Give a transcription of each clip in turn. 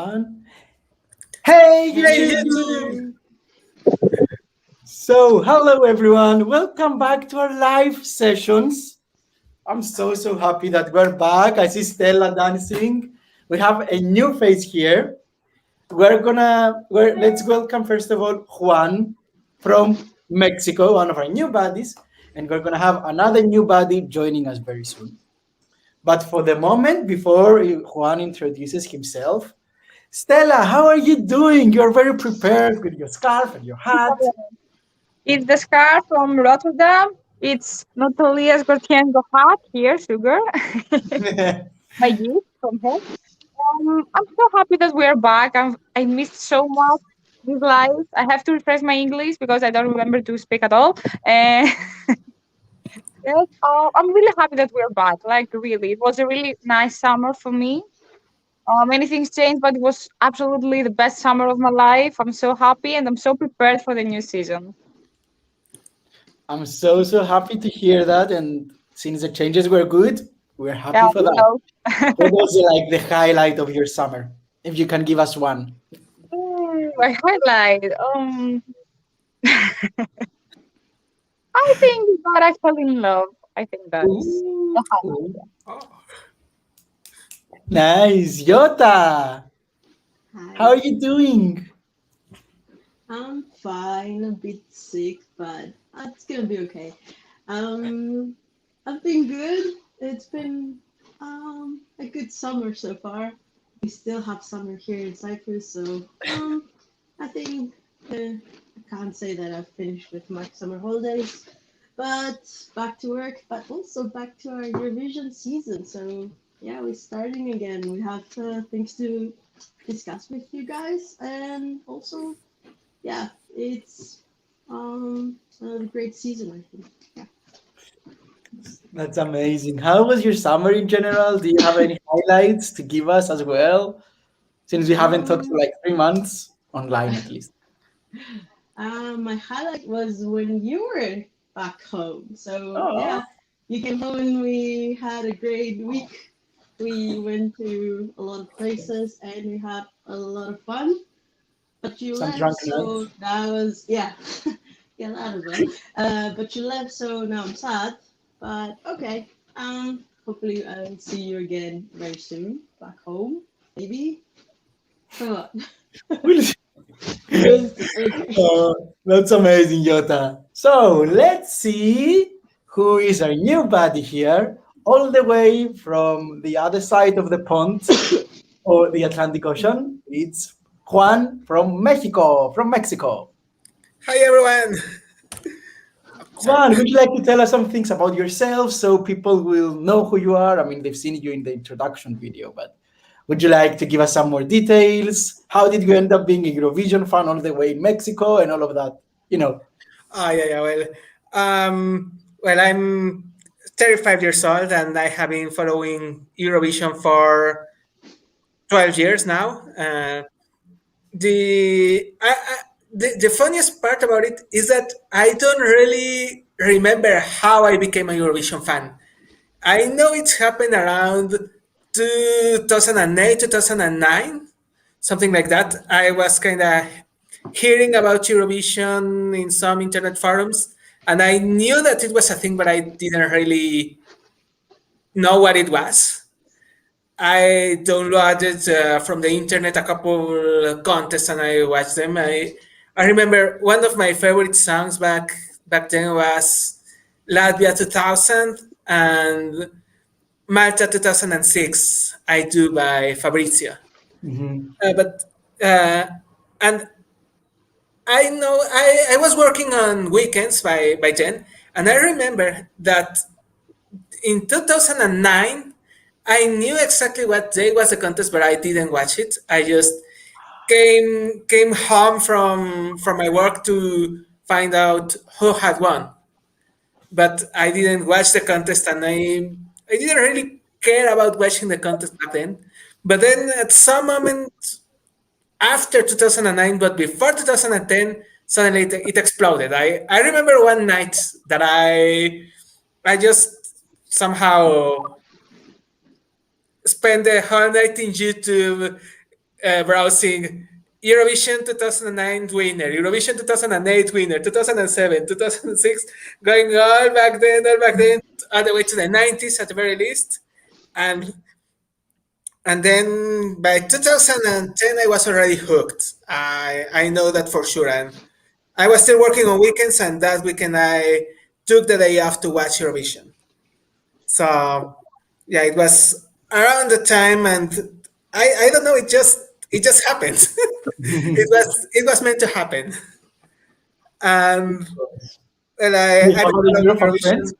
On. Hey, Hey, YouTube! YouTube! So, hello everyone. Welcome back to our live sessions. I'm so happy that we're back. I see Stella dancing. We have a new face here. Let's welcome first of all Juan from Mexico, one of our new buddies, and we're gonna have another new buddy joining us very soon. But for the moment, before Juan introduces himself, Stella, how are you doing? You're very prepared with your scarf and your hat. It's the scarf from Rotterdam. It's Natalia's Gortiengo hat here, sugar. My gift from her. I'm so happy that we're back. I missed so much this life. I have to refresh my English because I don't remember to speak at all. And yes, I'm really happy that we're back. Like, really, it was a really nice summer for me. Many things changed, but it was absolutely the best summer of my life. I'm so happy and I'm so prepared for the new season. I'm so happy to hear that. And since the changes were good, we're Yeah, happy for you that. know. What was like the highlight of your summer? If you can give us one. My highlight. I think that I fell in love. I think that's the highlight. Ooh, nice. Yota, how Hi. are you doing? I'm fine, a bit sick, but it's gonna be okay. Um, I've been good. It's been a good summer so far. We still have summer here in Cyprus, so I think I can't say that I've finished with my summer holidays, but back to work, but also back to our Eurovision season. So yeah, we're starting again. We have things to discuss with you guys, and also yeah, it's a great season, I think. Yeah. That's amazing. How was your summer in general? Do you have any highlights to give us as well? Since we haven't talked for Um, like 3 months, online at least. my highlight was when you were back home. So Oh, yeah, you came home and we had a great week. We went to a lot of places and we had a lot of fun. But you some left, drunk so nights. that was yeah, yeah, that as well. But you left, so now I'm sad. But okay. Hopefully I'll see you again very soon back home. Maybe. Come on. We'll see. We'll see. Okay. That's amazing, Yota. So let's see who is our new buddy here, all the way from the other side of the pond or the Atlantic Ocean. It's Juan from Mexico. From Mexico. Hi everyone. Sorry. Juan, would you like to tell us some things about yourself so people will know who you are? I mean, they've seen you in the introduction video, but would you like to give us some more details? How did you end up being a Eurovision fan all the way in Mexico and all of that? You know. Yeah. I'm 35 years old and I have been following Eurovision for 12 years now. The, I, I, the funniest part about it is that I don't really remember how I became a Eurovision fan. I know it happened around 2008, 2009, something like that. I was kind of hearing about Eurovision in some internet forums, and I knew that it was a thing, but I didn't really know what it was. I downloaded from the internet a couple contests and I watched them. I remember one of my favorite songs back then was Latvia 2000 and Malta 2006, I Do by Fabrizio. Mhm. But and I know I was working on weekends by then, and I remember that in 2009 I knew exactly what day was the contest, but I didn't watch it. I just came home from my work to find out who had won, but I didn't watch the contest, and I didn't really care about watching the contest back then. But then at some moment after 2009, but before 2010, suddenly it exploded. I remember one night that I just somehow spent the whole night in YouTube browsing Eurovision 2009 winner, Eurovision 2008 winner, 2007, 2006, going all back then, all the way to the 90s at the very least. And and then by 2010, I was already hooked. I know that for sure. And I was still working on weekends, and that weekend I took the day off to watch Eurovision. So yeah, it was around the time, and I don't know. It just happened. it was meant to happen, and well, Do you I have other love Eurofan Eurovision. friends?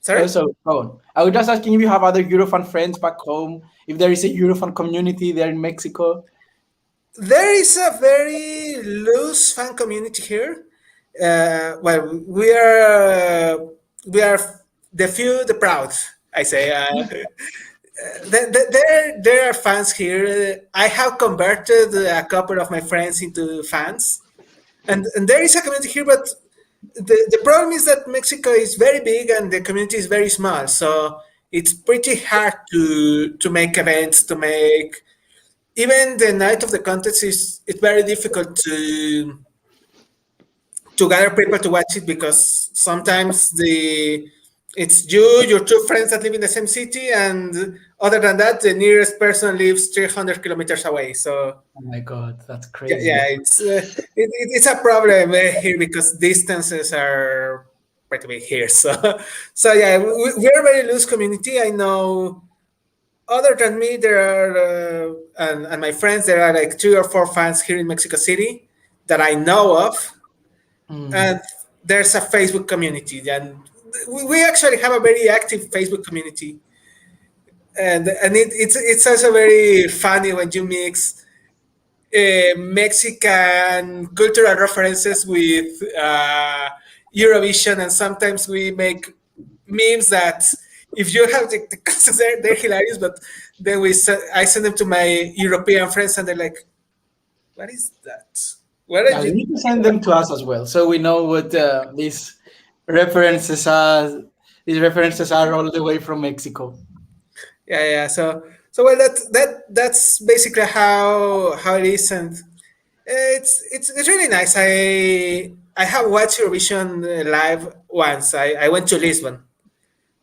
Sorry. So, go on. I was just asking if you have other Eurofan friends back home, if there is a Eurofan community there in Mexico. There is a very loose fan community here. Well, we are the few, the proud. I say. There are fans here. I have converted a couple of my friends into fans, and there is a community here. But the problem is that Mexico is very big and the community is very small. So it's pretty hard to make events, to make even the night of the contest is it's very difficult to gather people to watch it because sometimes it's you, your two friends that live in the same city, and other than that, the nearest person lives 300 kilometers away. So Oh my God, that's yeah, crazy. yeah it's a problem here because distances are pretty big here. So yeah, we're a very loose community. I know other than me, there are and my friends, there are like 3 or 4 fans here in Mexico City that I know of, and there's a Facebook community, and we actually have a very active Facebook community, and it's also very funny when you mix Mexican cultural references with Eurovision, and sometimes we make memes that if you have the concepts, they're hilarious, but then I send them to my European friends, and they're like, "What is that? What are Yeah, you you?" need to send them to us as well, so we know what these references are. These references are all the way from Mexico. Yeah. So well, that's basically how it is, and it's really nice. I have watched Eurovision live once. I went to Lisbon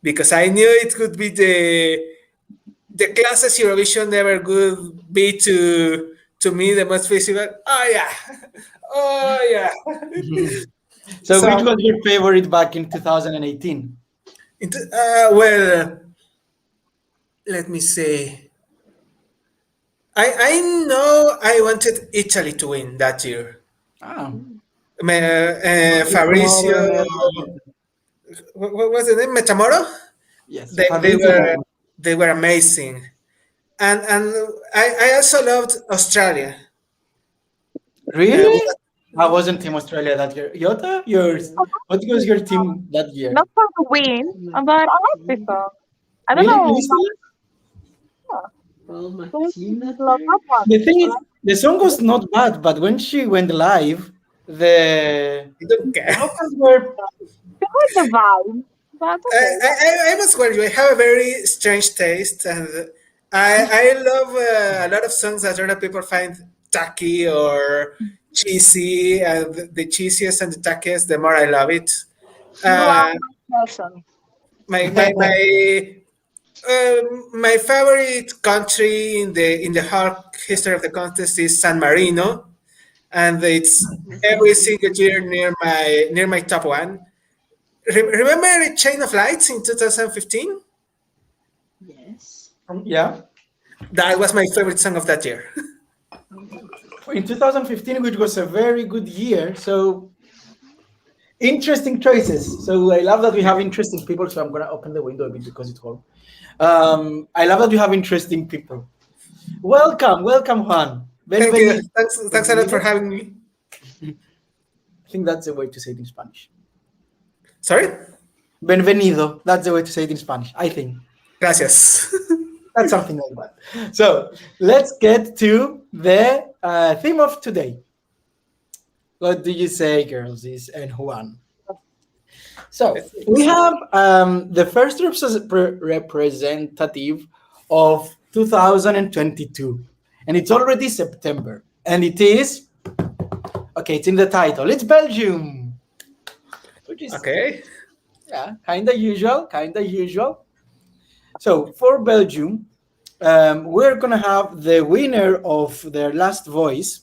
because I knew it could be the closest Eurovision ever could be to me, the most festival. Oh yeah, oh yeah. So, So which was your favorite back in 2018? well, let me see. I know I wanted Italy to win that year. Ah, Fabrizio, what was the name? Metamoro. yes, They Fabrizio. were amazing, and I also loved Australia. Really? Uh, I wasn't Team Australia that year. Yota, yours. What was your team that year? Not for the win, but I like this song. I don't Really? know. Really? Well, my Some team that people love year. that one. The thing is, the song was not bad, but when she went live, I don't the care. vocals were. They like the vibe, but okay. I was wondering. I have a very strange taste, and I love a lot of songs that other people find tacky or cheesy, and the cheesiest and the tackiest, the more I love it. You are Uh, my person. my favorite country in the whole history of the contest is San Marino, and it's every single year near my top one. Remember Chain of Lights in 2015? Yes. Yeah. That was my favorite song of that year. In 2015, which was a very good year. So interesting choices. So I love that we have interesting people. So I'm gonna open the window a bit because it's cold. I love that we have interesting people. Welcome, Juan. Thank you. Benvenido. Thanks a lot for having me. I think that's the way to say it in Spanish. Sorry? Benvenido. That's the way to say it in Spanish, I think. Gracias. That's something like that. So let's get to the theme of today. What do you say, girls? This and Juan. So we have the first representative of 2022, and it's already September, and it is okay. It's in the title. It's Belgium, which is Okay. yeah, kind of usual, kind of usual. So for Belgium, we're gonna have the winner of their last voice,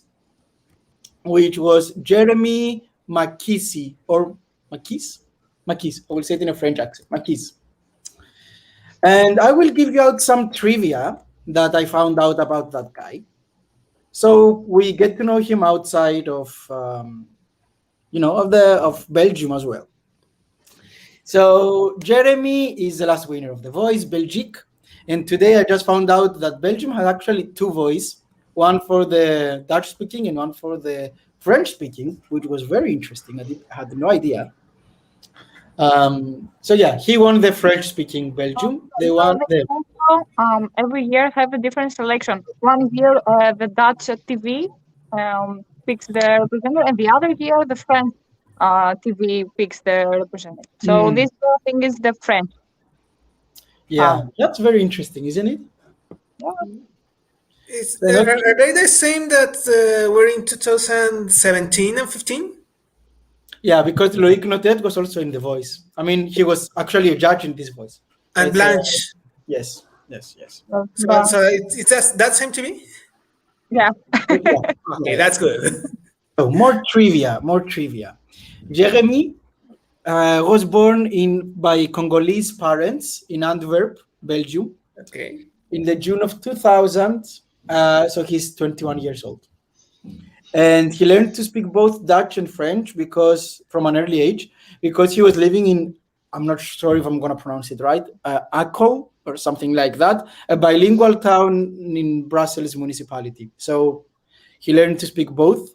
which was Jérémie Makiese or Makiese, Makiese. I will say it in a French accent, Makiese. And I will give you out some trivia that I found out about that guy. So we get to know him outside of, of Belgium as well. So Jeremy is the last winner of the Voice Belgique, and today I just found out that Belgium has actually two voice, one for the Dutch speaking and one for the French speaking, which was very interesting. I had no idea. So yeah, he won the French speaking Belgium. They won the Also, every year have a different selection. One year the Dutch TV picks the representative, and the other year the French TV picks the representative. So this thing is the French. yeah, that's very interesting, isn't it? Yeah. Are they the same that were in 2017 and 15? Yeah, because Loic Notet was also in The Voice. I mean, he was actually a judge in this voice. And It's, Blanche. yes. So it's that same to me? Yeah. Okay, that's good. So more trivia. Jeremy was born by Congolese parents in Antwerp, Belgium, Okay. in the June of 2000. So he's 21 years old. And he learned to speak both Dutch and French from an early age, because he was living in, I'm not sure if I'm going to pronounce it right, Akko or something like that, a bilingual town in Brussels municipality. So he learned to speak both,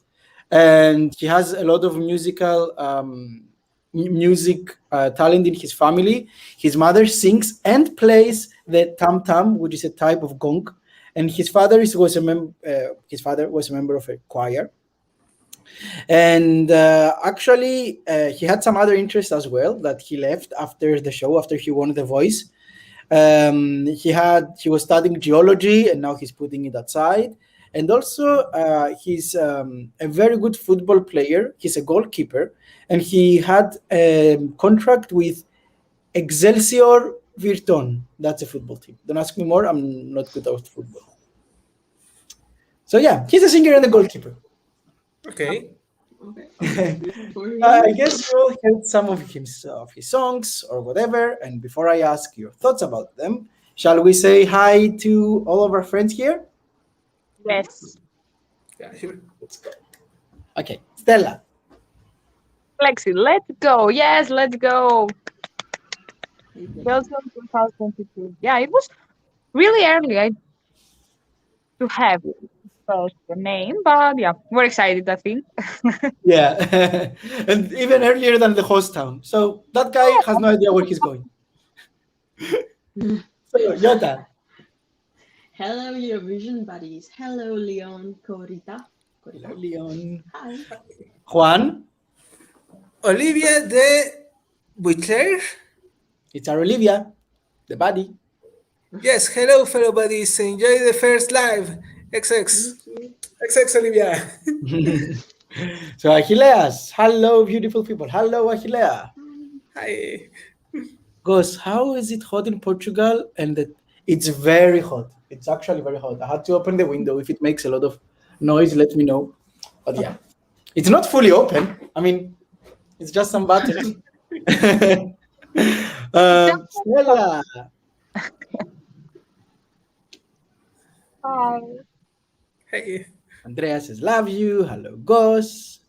and he has a lot of music talent in his family. His mother sings and plays the tam tam, which is a type of gong, and his father was a member of a choir. And actually, he had some other interests as well that he left after the show, after he won The Voice. He was studying geology, and now he's putting it aside. And also, he's a very good football player. He's a goalkeeper, and he had a contract with Excelsior Virton. That's a football team. Don't ask me more. I'm not good at football. So yeah, he's a singer and a goalkeeper. Okay. I guess we'll hear some of his songs or whatever. And before I ask your thoughts about them, shall we say hi to all of our friends here? Yes. Yeah, sure. Let's go. Okay, Stella. Lexi, let's go. Yes, let's go. Belgium 2022. Yeah, it was really early to have first the name, but yeah, we're excited, I think. Yeah, and even earlier than the host town. So that guy has no idea where he's going. So, Yota. Hello, Eurovision buddies. Hello, Leon, Corita. Hello, Leon. Hi. Juan. Olivia de Buitler. It's our Olivia, the buddy. Yes, hello, fellow buddies. Enjoy the first live. XX. XX Olivia. So, Achilleas. Hello, beautiful people. Hello, Achillea. Hi. Goes, how is it hot in Portugal? And it's very hot. It's actually very hot. I had to open the window. If it makes a lot of noise, let me know. But yeah, it's not fully open. I mean, it's just some buttons. Stella. Hi. Hey. Andrea says, love you. Hello, Gos.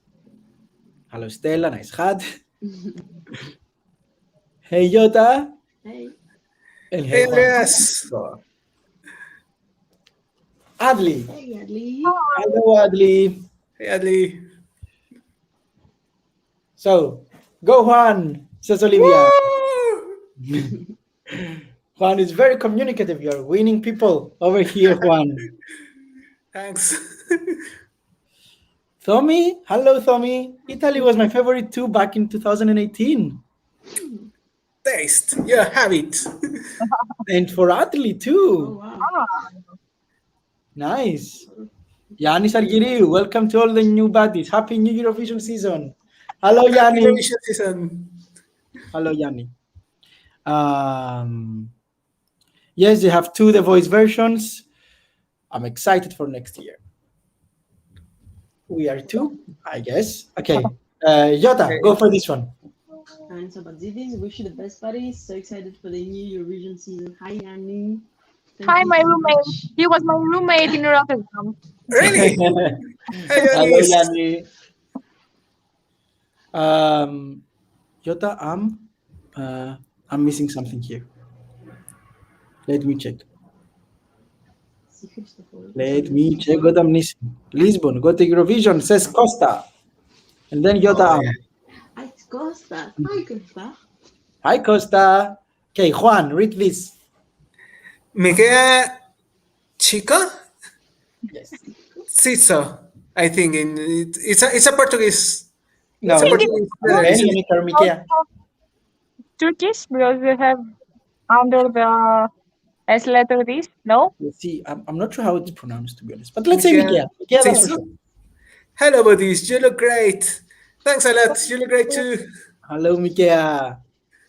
Hello, Stella. Nice hat. Hey, Jota. Hey. And Hey, Juan. Andreas. Adley. Hey, Adley. Hello, Adley. Hey, Adley. So, go Juan, says Olivia. Juan is very communicative. You're winning people over here, Juan. Thanks. Tommy, hello, Tommy. Italy was my favorite too back in 2018. Taste. Yeah, have it. And for Adley Oh, too. wow. Ah, Nice. Yanni Sargiriu, welcome to all the new buddies. Happy new Eurovision season. Hello, Happy Yanni. Eurovision season. Hello, Yanni. Um, yes, they have two The Voice versions. I'm excited for next year. We are two, I guess. Okay. Jota, go for this one. And so, but Zidis, wish you the best, buddies. So excited for the new Eurovision season. Hi, Yanni. Thank Hi, you my so roommate. much. He was my roommate in Rotterdam. Really? Hey, Hello, Yanis. Yanni. Jota, I'm missing something here. Let me check. Let me check what I'm missing. Lisbon, go to Eurovision, says Costa. And then Jota. Oh, yeah. Hi, Costa. Hi, Costa. Hi, Costa. Okay, Juan, read this. Me queda chico? Yes. Ciso, I think. It's a Portuguese. No, It's a think it's Portuguese okay, letter. Yanni Karmikea. Turkish because we have under the S letter this. No? Let's see. I'm not sure how it's pronounced, to be honest. But let's say Mikea. Mikea. Mikea, that's for Ciso. sure. Hello, buddies. You look great. Thanks a lot. You look great too. Hello, Mikea.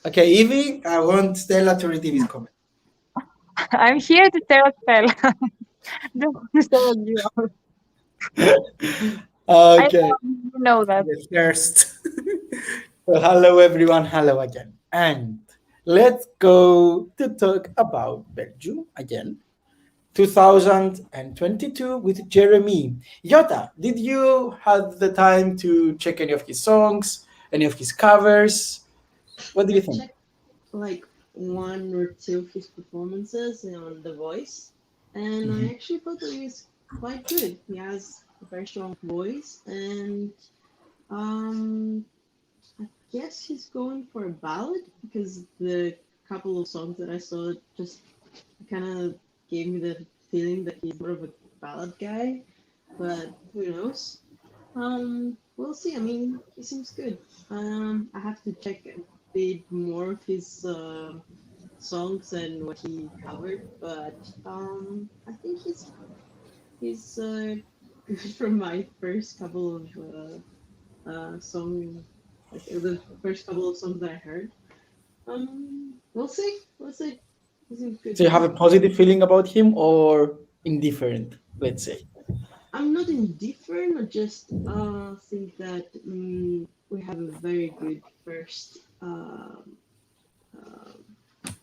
Okay, Evie, I want Stella to read Evie's comment. I'm here to tell Stella. Don't tell you. I Okay. know that. The first. So hello, everyone. Hello again. And let's go to talk about Belgium again. 2022 with Jérémie. Jota, did you have the time to check any of his songs, any of his covers? What do you I think? checked like one or two of his performances on The Voice, and I actually thought that he was quite good. He has a very strong voice, and I guess he's going for a ballad because the couple of songs that I saw just kind of gave me the feeling that he's more of a ballad guy, but who knows? We'll see. I mean, he seems good. I have to check a bit more of his songs and what he covered, but I think he's good from my first couple of song, like the first couple of songs that I heard. We'll see. We'll see. He seems good. So you have a positive feeling about him or indifferent, let's say? I'm not indifferent. I just think that we have a very good first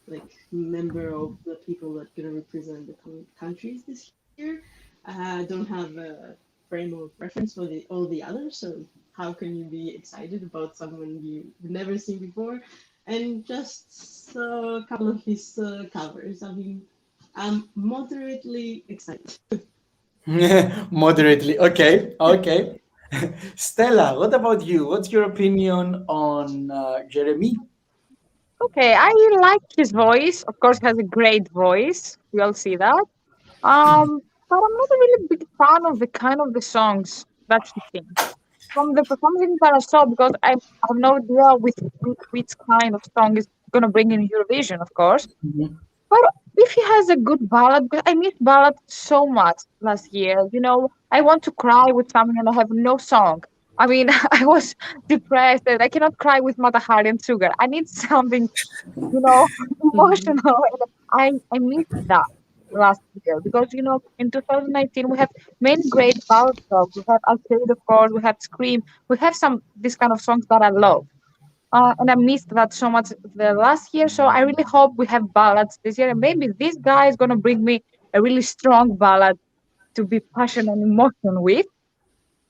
like member of the people that gonna represent the countries this year. I don't have a frame of reference for all the others, so how can you be excited about someone you've never seen before? And just a couple of his covers. I mean, I'm moderately excited. Moderately. Okay. Okay. Stella, what about you? What's your opinion on Jérémie? Okay, I like his voice. Of course, he has a great voice. We all see that. But I'm not a really big fan of the kind of the songs that he sings. From the performances that I saw, because I have no idea with which kind of song is gonna bring in Eurovision, of course. But if he has a good ballad, because I missed ballad so much last year. You know, I want to cry with something and I have no song. I mean, I was depressed and I cannot cry with Matahari and Sugar. I need something, you know, emotional. And I missed that last year because, you know, in 2019 we have many great ballad songs. We have Arcade, of course. We have Scream. We have some this kind of songs that I love. And I missed that so much the last year. So I really hope we have ballads this year. And maybe this guy is going to bring me a really strong ballad to be passionate and emotion with.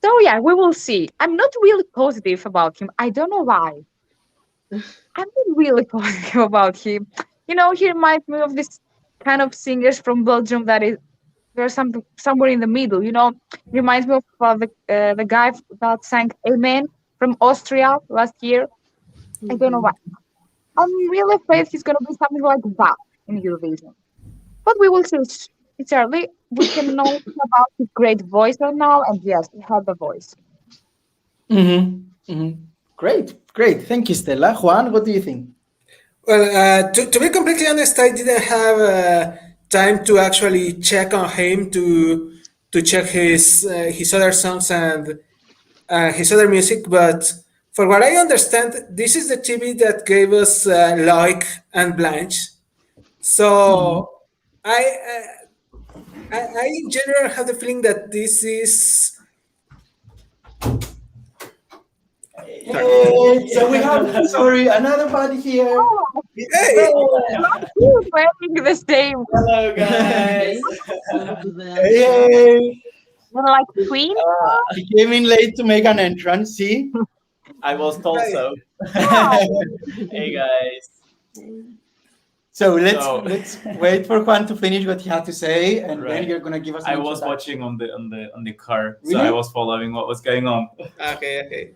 So yeah, we will see. I'm not really positive about him. I don't know why. I'm not really positive about him. You know, he reminds me of this kind of singers from Belgium that is there's something somewhere in the middle. You know, reminds me of the guy that sang Amen from Austria last year. I don't know why. I'm really afraid he's going to be something like that in Eurovision. But we will see. It's early. We can know about his great voice right now. And yes, he had the voice. Great. Great. Thank you, Stella. Juan, what do you think? Well, to be completely honest, I didn't have time to actually check on him to check his other songs and his other music. But for what I understand, this is the TV that gave us Loic and Blanche. So I in general have the feeling that this is. Hey, so we have, sorry, another buddy here. It's Hey! Ben. You playing the same. Hello, guys. Hey, You're like queen. he came in late to make an entrance. See? I was told Hi. so. Hey, guys. So let's So- let's wait for Juan to finish what he had to say, and then Right. you're gonna give us. I an was introduction. watching on the car, so Really? I was following what was going on. Okay.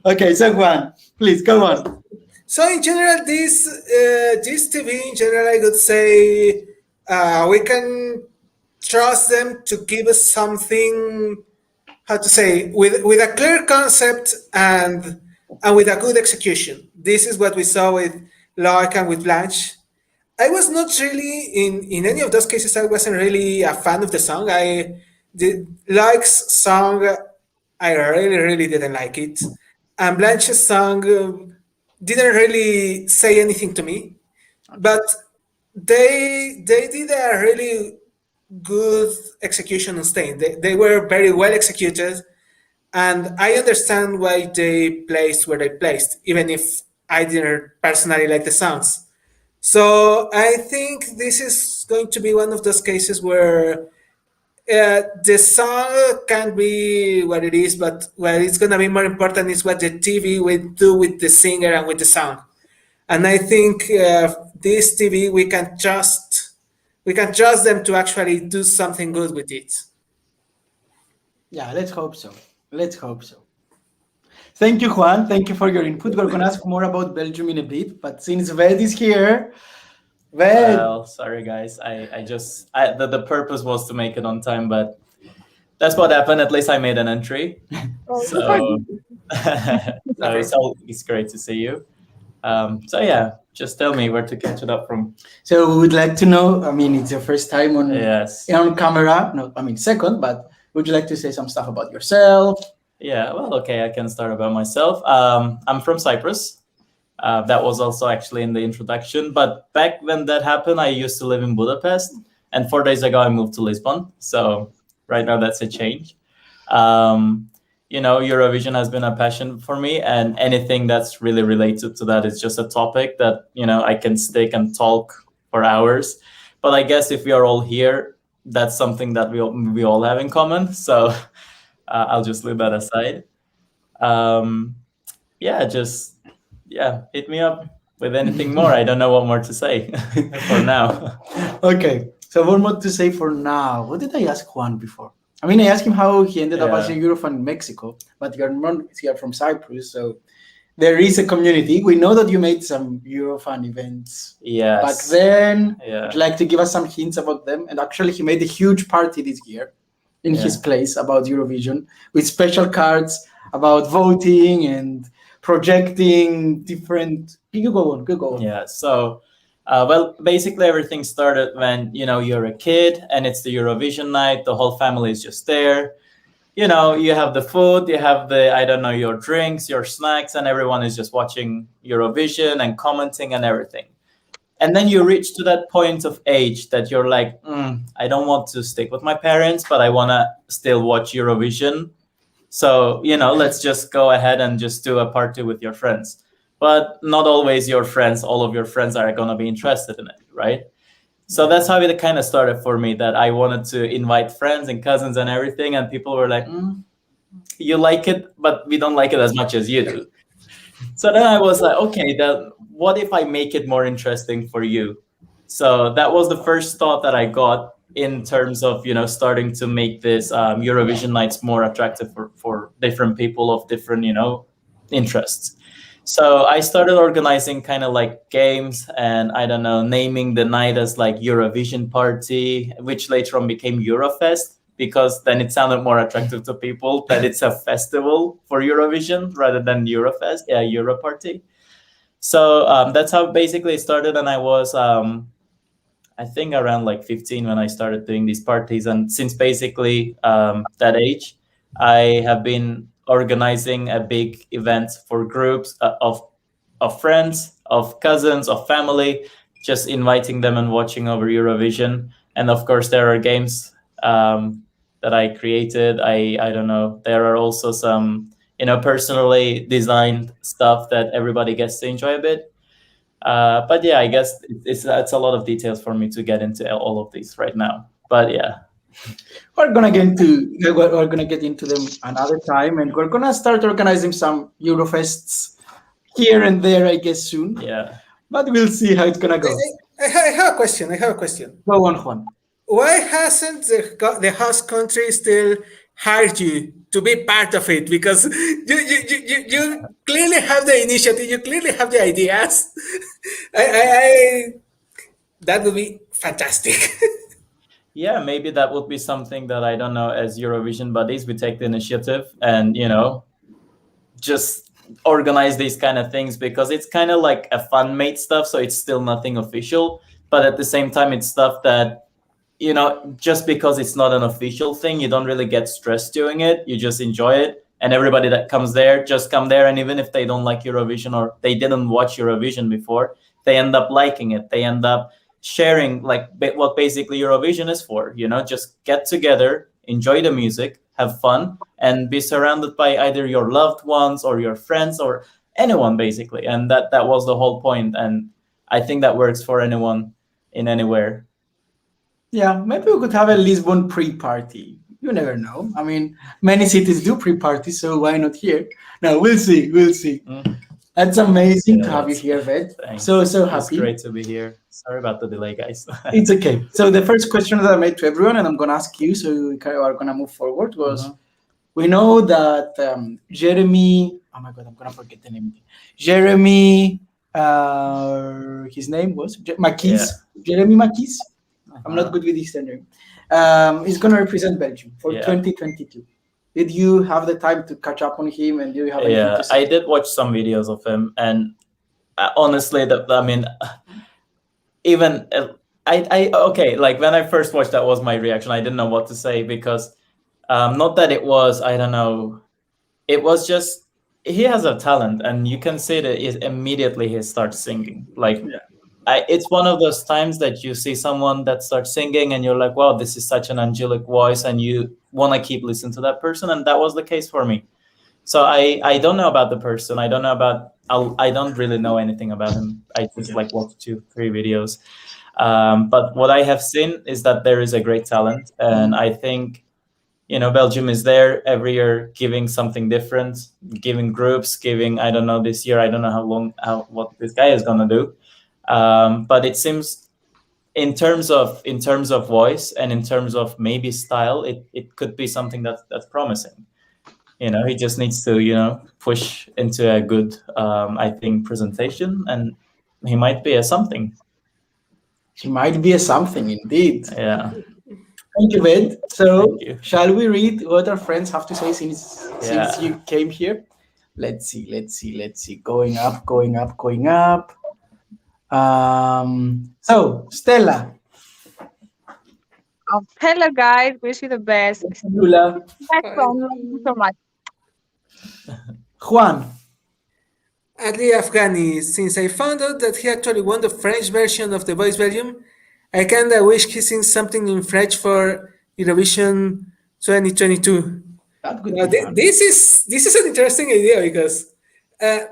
Okay, so Juan, please go on. So in general, this TV in general, I would say we can trust them to give us something. How to say with a clear concept and with a good execution. This is what we saw with Loic and with Blanche. I was not really in any of those cases. I wasn't really a fan of the song. The Loic's song, I really didn't like it, and Blanche's song didn't really say anything to me. But they did a really good execution on stage. They were very well executed, and I understand why they placed where they placed, even if I didn't personally like the songs. So I think this is going to be one of those cases where the song can be what it is, but what is going to be more important is what the TV will do with the singer and with the song. And I think this TV we can trust them to actually do something good with it. Yeah, let's hope so. Let's hope so. Thank you, Juan. Thank you for your input. We're gonna ask more about Belgium in a bit, but since Ved is here, Ved. Well, sorry, guys. The purpose was to make it on time, but that's what happened. At least I made an entry. So, it's great to see you. So yeah, just tell me where to catch it up from. So we would like to know. I mean, it's your first time Yes. on camera. No, I mean second. But would you like to say some stuff about yourself? Yeah, well, okay, I can start about myself. I'm from Cyprus. That was also actually in the introduction. But back when that happened, I used to live in Budapest. And 4 days ago, I moved to Lisbon. So right now, that's a change. Eurovision has been a passion for me. And anything that's really related to that is just a topic that, I can stick and talk for hours. But I guess if we are all here, that's something that we all have in common. So I'll just leave that aside. Hit me up with anything more. I don't know what more to say for now. Okay. So what more to say for now? What did I ask Juan before? I mean, I asked him how he ended up Yeah. as a Eurofan in Mexico, but you're from Cyprus, so there is a community. We know that you made some Eurofan events Yes. back then. Yeah. Would you like to give us some hints about them? And actually, he made a huge party this year in his place about Eurovision with special cards about voting and projecting different. You go on. Yeah. So, basically everything started when, you're a kid and it's the Eurovision night. The whole family is just there. You have the food, you have your drinks, your snacks, and everyone is just watching Eurovision and commenting and everything. And then you reach to that point of age that you're like, I don't want to stick with my parents, but I want to still watch Eurovision. So, let's just go ahead and just do a party with your friends. But not always all of your friends are going to be interested in it, right? So that's how it kind of started for me, that I wanted to invite friends and cousins and everything. And people were like, you like it, but we don't like it as much as you do. So then I was like, okay, then what if I make it more interesting for you? So that was the first thought that I got in terms of, starting to make this Eurovision nights more attractive for different people of different, interests. So I started organizing kind of like games and naming the night as like Eurovision Party, which later on became Eurofest, because then it sounded more attractive to people that it's a festival for Eurovision rather than Eurofest, Euro Party. So that's how basically it started. And I was I think around like 15 when I started doing these parties, and since basically that age, I have been organizing a big event for groups of friends, of cousins, of family, just inviting them and watching over Eurovision. And of course, there are games that I created. I don't know. There are also some personally designed stuff that everybody gets to enjoy a bit. But yeah, I guess it's a lot of details for me to get into all of these right now. But yeah, we're gonna get into them another time, and we're gonna start organizing some Eurofests here and there, I guess soon. yeah. But we'll see how it's gonna go. I have a question. I have a question. Go on, Juan. Why hasn't the host country still hired you to be part of it? Because you clearly have the initiative, you clearly have the ideas. I that would be fantastic. Yeah, maybe that would be something that, I don't know, as Eurovision buddies, we take the initiative and, just organize these kind of things, because it's kind of like a fun made stuff. So it's still nothing official, but at the same time, it's stuff that, just because it's not an official thing, you don't really get stressed doing it. You just enjoy it. And everybody that comes there, just come there. And even if they don't like Eurovision or they didn't watch Eurovision before, they end up liking it. They end up sharing like what basically Eurovision is for, just get together, enjoy the music, have fun, and be surrounded by either your loved ones or your friends or anyone, basically. And that was the whole point. And I think that works for anyone in anywhere. Yeah, maybe we could have a Lisbon pre-party. You never know. I mean, many cities do pre-parties, so why not here? No, we'll see. We'll see. That's amazing to have you here, Ved. Thanks. So It's happy. great to be here. Sorry about the delay, guys. It's okay. So the first question that I made to everyone, and I'm going to ask you, so we are going to move forward, was we know that Jérémie, oh my God, I'm going to forget the name. Jérémie, his name was Makiese. Jérémie Makiese. I'm not good with Eastern name. He's going to represent Belgium for 2022. Did you have the time to catch up on him, and do you have anything to say? I did watch some videos of him, and honestly, even okay, like when I first watched, that was my reaction. I didn't know what to say, because not that it was, I don't know, it was just, he has a talent, and you can see that immediately he starts singing. Like, it's one of those times that you see someone that starts singing and you're like, wow, this is such an angelic voice, and you want to keep listening to that person. And that was the case for me. So I don't know about the person. I don't really know anything about him. I just like watched 2-3 videos. But what I have seen is that there is a great talent. And I think, Belgium is there every year giving something different, giving groups, I don't know, this year, I don't know what this guy is going to do. But it seems in terms of voice and in terms of maybe style, it could be something that's promising. He just needs to, push into a good, I think, presentation, and he might be a something. He might be a something, indeed. Yeah. Thank you, Ved. So, Thank you. shall we read what our friends have to say since you came here? Let's see. Going up. So, Stella. Hello, guys. Wish you the best. Lula. Thank you so much. Juan. Ali Afghani, since I found out that he actually won the French version of the Voice Belgium, I kinda wish he sings something in French for Eurovision 2022. That could Now, be fun. this is an interesting idea, because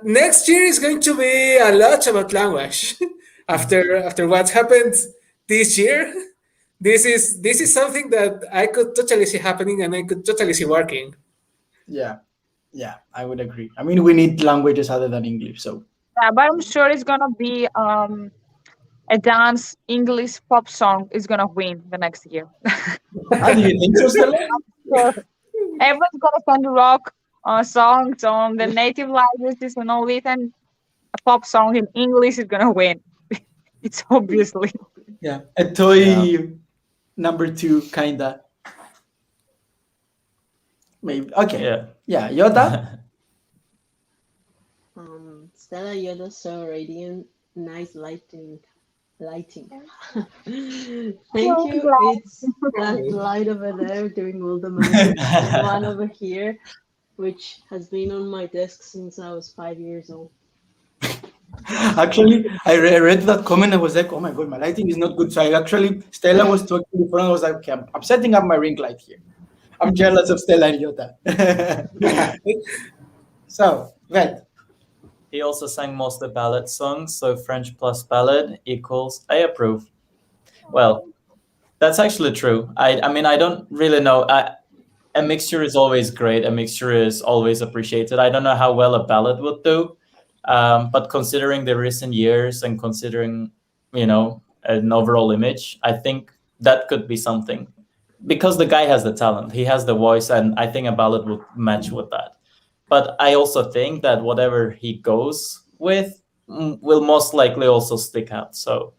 next year is going to be a lot about language. after what happened this year, this is something that I could totally see happening, and I could totally see working. Yeah, I would agree. I mean, we need languages other than English, so. Yeah, but I'm sure it's gonna be a dance English pop song is gonna win the next year. How do you think so, Stella? So everyone's gonna send rock songs on the native languages and all it, and a pop song in English is gonna win. It's obviously. Yeah, a toy number 2, kinda. Maybe. Okay. Yeah, Yoda? Stella, you're so radiant, nice lighting. Lighting. Well, Thank you. It's that light over there doing all the magic. And one over here, which has been on my desk since I was 5 years old. Actually, I read that comment. I was like, oh my god, my lighting is not good. So I actually, Stella was talking before, and I was like, okay, I'm setting up my ring light here. I'm jealous of Stella and Yota. So, Vet, He also sang mostly ballad songs, so French plus ballad equals I approve. Well, that's actually true. I mean, I don't really know. A mixture is always great. A mixture is always appreciated. I don't know how well a ballad would do, but considering the recent years and considering, an overall image, I think that could be something. Because the guy has the talent, he has the voice, and I think a ballad would match with that. But I also think that whatever he goes with will most likely also stick out. So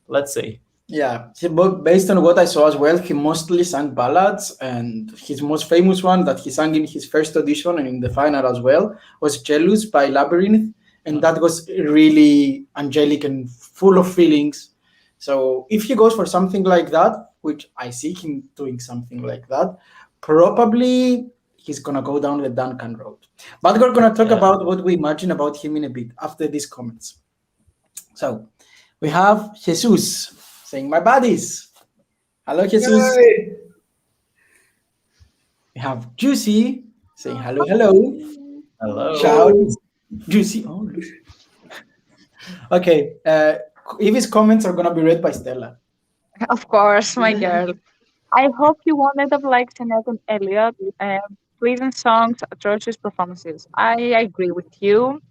let's see. yeah, but based on what I saw as well, he mostly sang ballads, and his most famous one that he sang in his first audition and in the final as well was "Jealous" by Labyrinth, and that was really angelic and full of feelings. So if he goes for something like that, which I see him doing something like that, probably he's gonna go down the Duncan road. But we're gonna talk Yeah. about what we imagine about him in a bit after these comments. So we have Jesus saying, "My buddies." Hello, Jesus. Yay! We have Juicy saying, "Hello, hello." Hello. Shout, Juicy. Oh, look. Okay. Evie's comments are gonna be read by Stella. Of course, my girl. I hope you won't end up like Jeanette and Elliot. Pleasant songs, atrocious performances. I agree with you.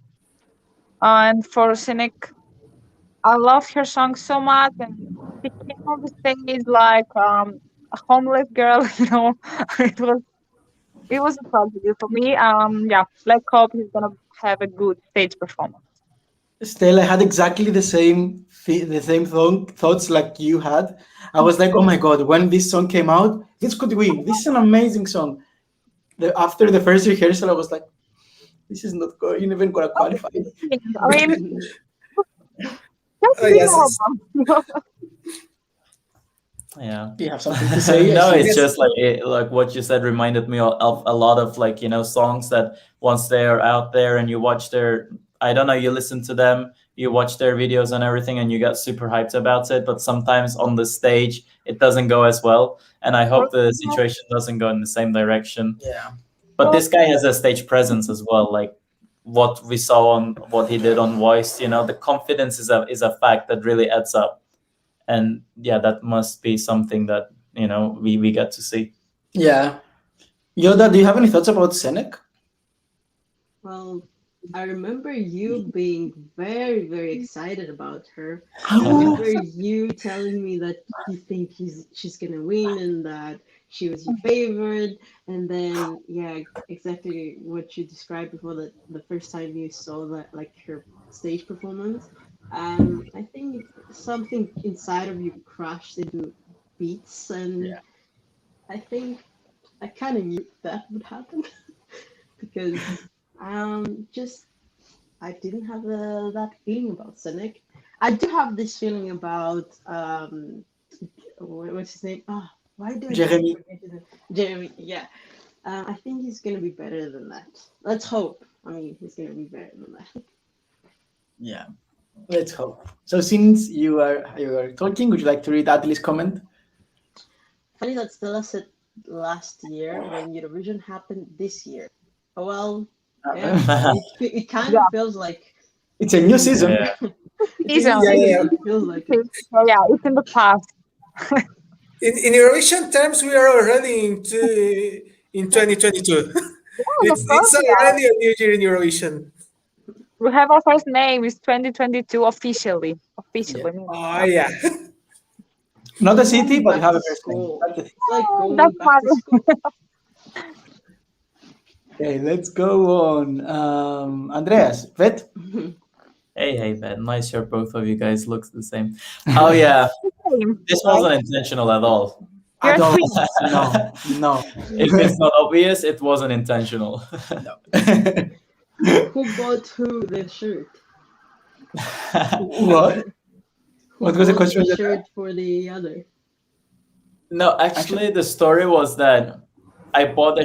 And for Cynic, I love her song so much, and she came on the stage like a homeless girl. It was it was a tragedy for me. Yeah, let's hope he's gonna have a good stage performance. Stella had exactly the same thoughts like you had. I was like, "Oh my god!" When this song came out, this could win. This is an amazing song. After the first rehearsal, I was like, "This is not going even gonna qualify." I mean, just Oh, be yes. normal. Yeah. Do you have something to say? No, I see. it's Yes. just like what you said reminded me of a lot of songs that once they are out there and you watch their, I don't know, you listen to them, you watch their videos and everything, and you get super hyped about it. But sometimes on the stage, it doesn't go as well. And I hope the situation doesn't go in the same direction. Yeah. But this guy has a stage presence as well, like what we saw on what he did on Voice. The confidence is a fact that really adds up. And yeah, that must be something that we get to see. Yeah. Yoda, do you have any thoughts about Senec? Well, I remember you being very, very excited about her. I Oh, remember you telling me that you think she's gonna win and that she was your favorite. And then, yeah, exactly what you described before, that the first time you saw that, like her stage performance. I think something inside of you crashed into beats, and Yeah. I think I kind of knew that would happen because just I didn't have that feeling about Cynic. I do have this feeling about what's his name? Why do I Jérémie. forget his name? Jeremy? Yeah, I think he's gonna be better than that. Let's hope. I mean, he's gonna be better than that. Yeah. Let's hope. So since you are talking, would you like to read Adli's comment? Funny that Stella said last year when Eurovision happened this year. Oh, well, yeah, it kind of feels like It's a new season. Yeah. it's Season. it feels like it. Yeah, it's in the past. In Eurovision terms, we are already in 2022. Of It's course, yeah. already a new year in Eurovision. We have our first name. It's 2022 officially. Officially. Oh yeah. Not a city, but you Back have a to first name. school. That's the thing. It's like going That's back to funny. school. Okay, let's go on. Andreas, Vet? Hey, Ben. Nice shirt. Both of you guys looks the same. Oh yeah, this wasn't intentional at all. I You're don't. sweet. No. If it's not obvious, it wasn't intentional. No. Who bought who the shirt? What? Who What was the What question? the shirt for the other? No, actually, the story was that I bought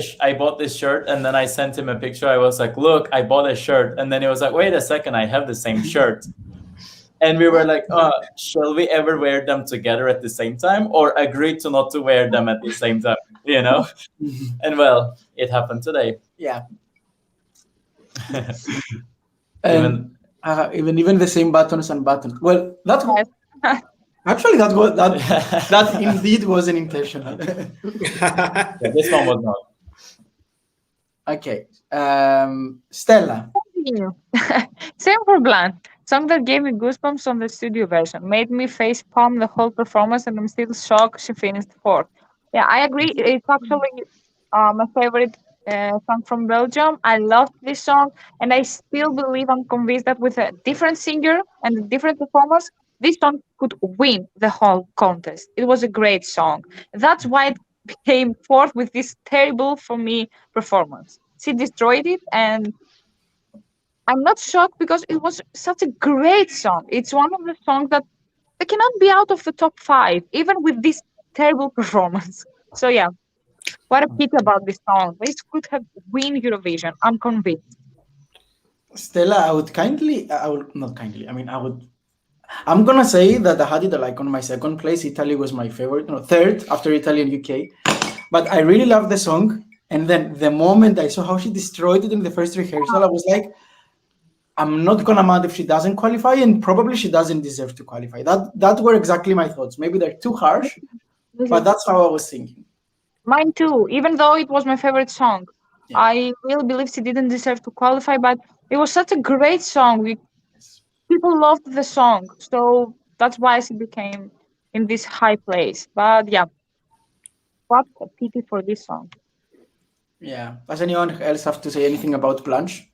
this shirt, and then I sent him a picture. I was like, "Look, I bought a shirt," and then he was like, "Wait a second, I have the same shirt." And we were like, shall we ever wear them together at the same time, or agree to not to wear them at the same time? You know? And well, it happened today. Yeah. Even And even the same buttons and buttons. Well, that Yes. actually that indeed wasn't intentional. yeah, this one was not. Okay. Stella. You. Same for Blanc. Song that gave me goosebumps on the studio version. Made me face palm the whole performance, and I'm still shocked she finished fourth. Yeah, I agree. It's actually my favorite song from Belgium. I love this song, and I still believe I'm convinced that with a different singer and a different performance, this song could win the whole contest. It was a great song. That's why it became fourth with this terrible, for me, performance. She destroyed it, and I'm not shocked because it was such a great song. It's one of the songs that they cannot be out of the top five, even with this terrible performance. So yeah, what a pity about this song. This could have win Eurovision. I'm convinced. Stella, I would not kindly. I mean, I'm gonna say that I had it like on my second place. Italy was my favorite, no, third after Italy and UK. But I really love the song. And then the moment I saw how she destroyed it in the first rehearsal, I was like, I'm not gonna mad if she doesn't qualify, and probably she doesn't deserve to qualify. That were exactly my thoughts. Maybe they're too harsh, but that's how I was thinking. Mine too, even though it was my favorite song. Yeah. I really believe she didn't deserve to qualify, but it was such a great song. People loved the song, so that's why she became in this high place. But yeah, what a pity for this song. Yeah. Does anyone else have to say anything about Blanche?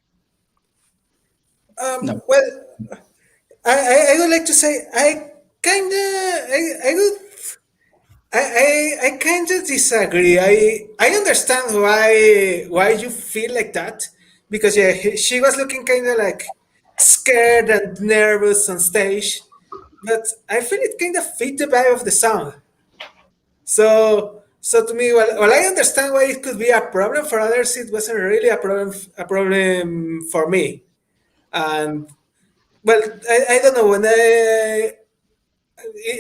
No. Well, I would like to say I kind of I kind of disagree. I understand why you feel like that, because yeah, she was looking kind of like scared and nervous on stage, but I feel it kind of fit the vibe of the song. So to me, well, I understand why it could be a problem for others. It wasn't really a problem for me. And well, I don't know when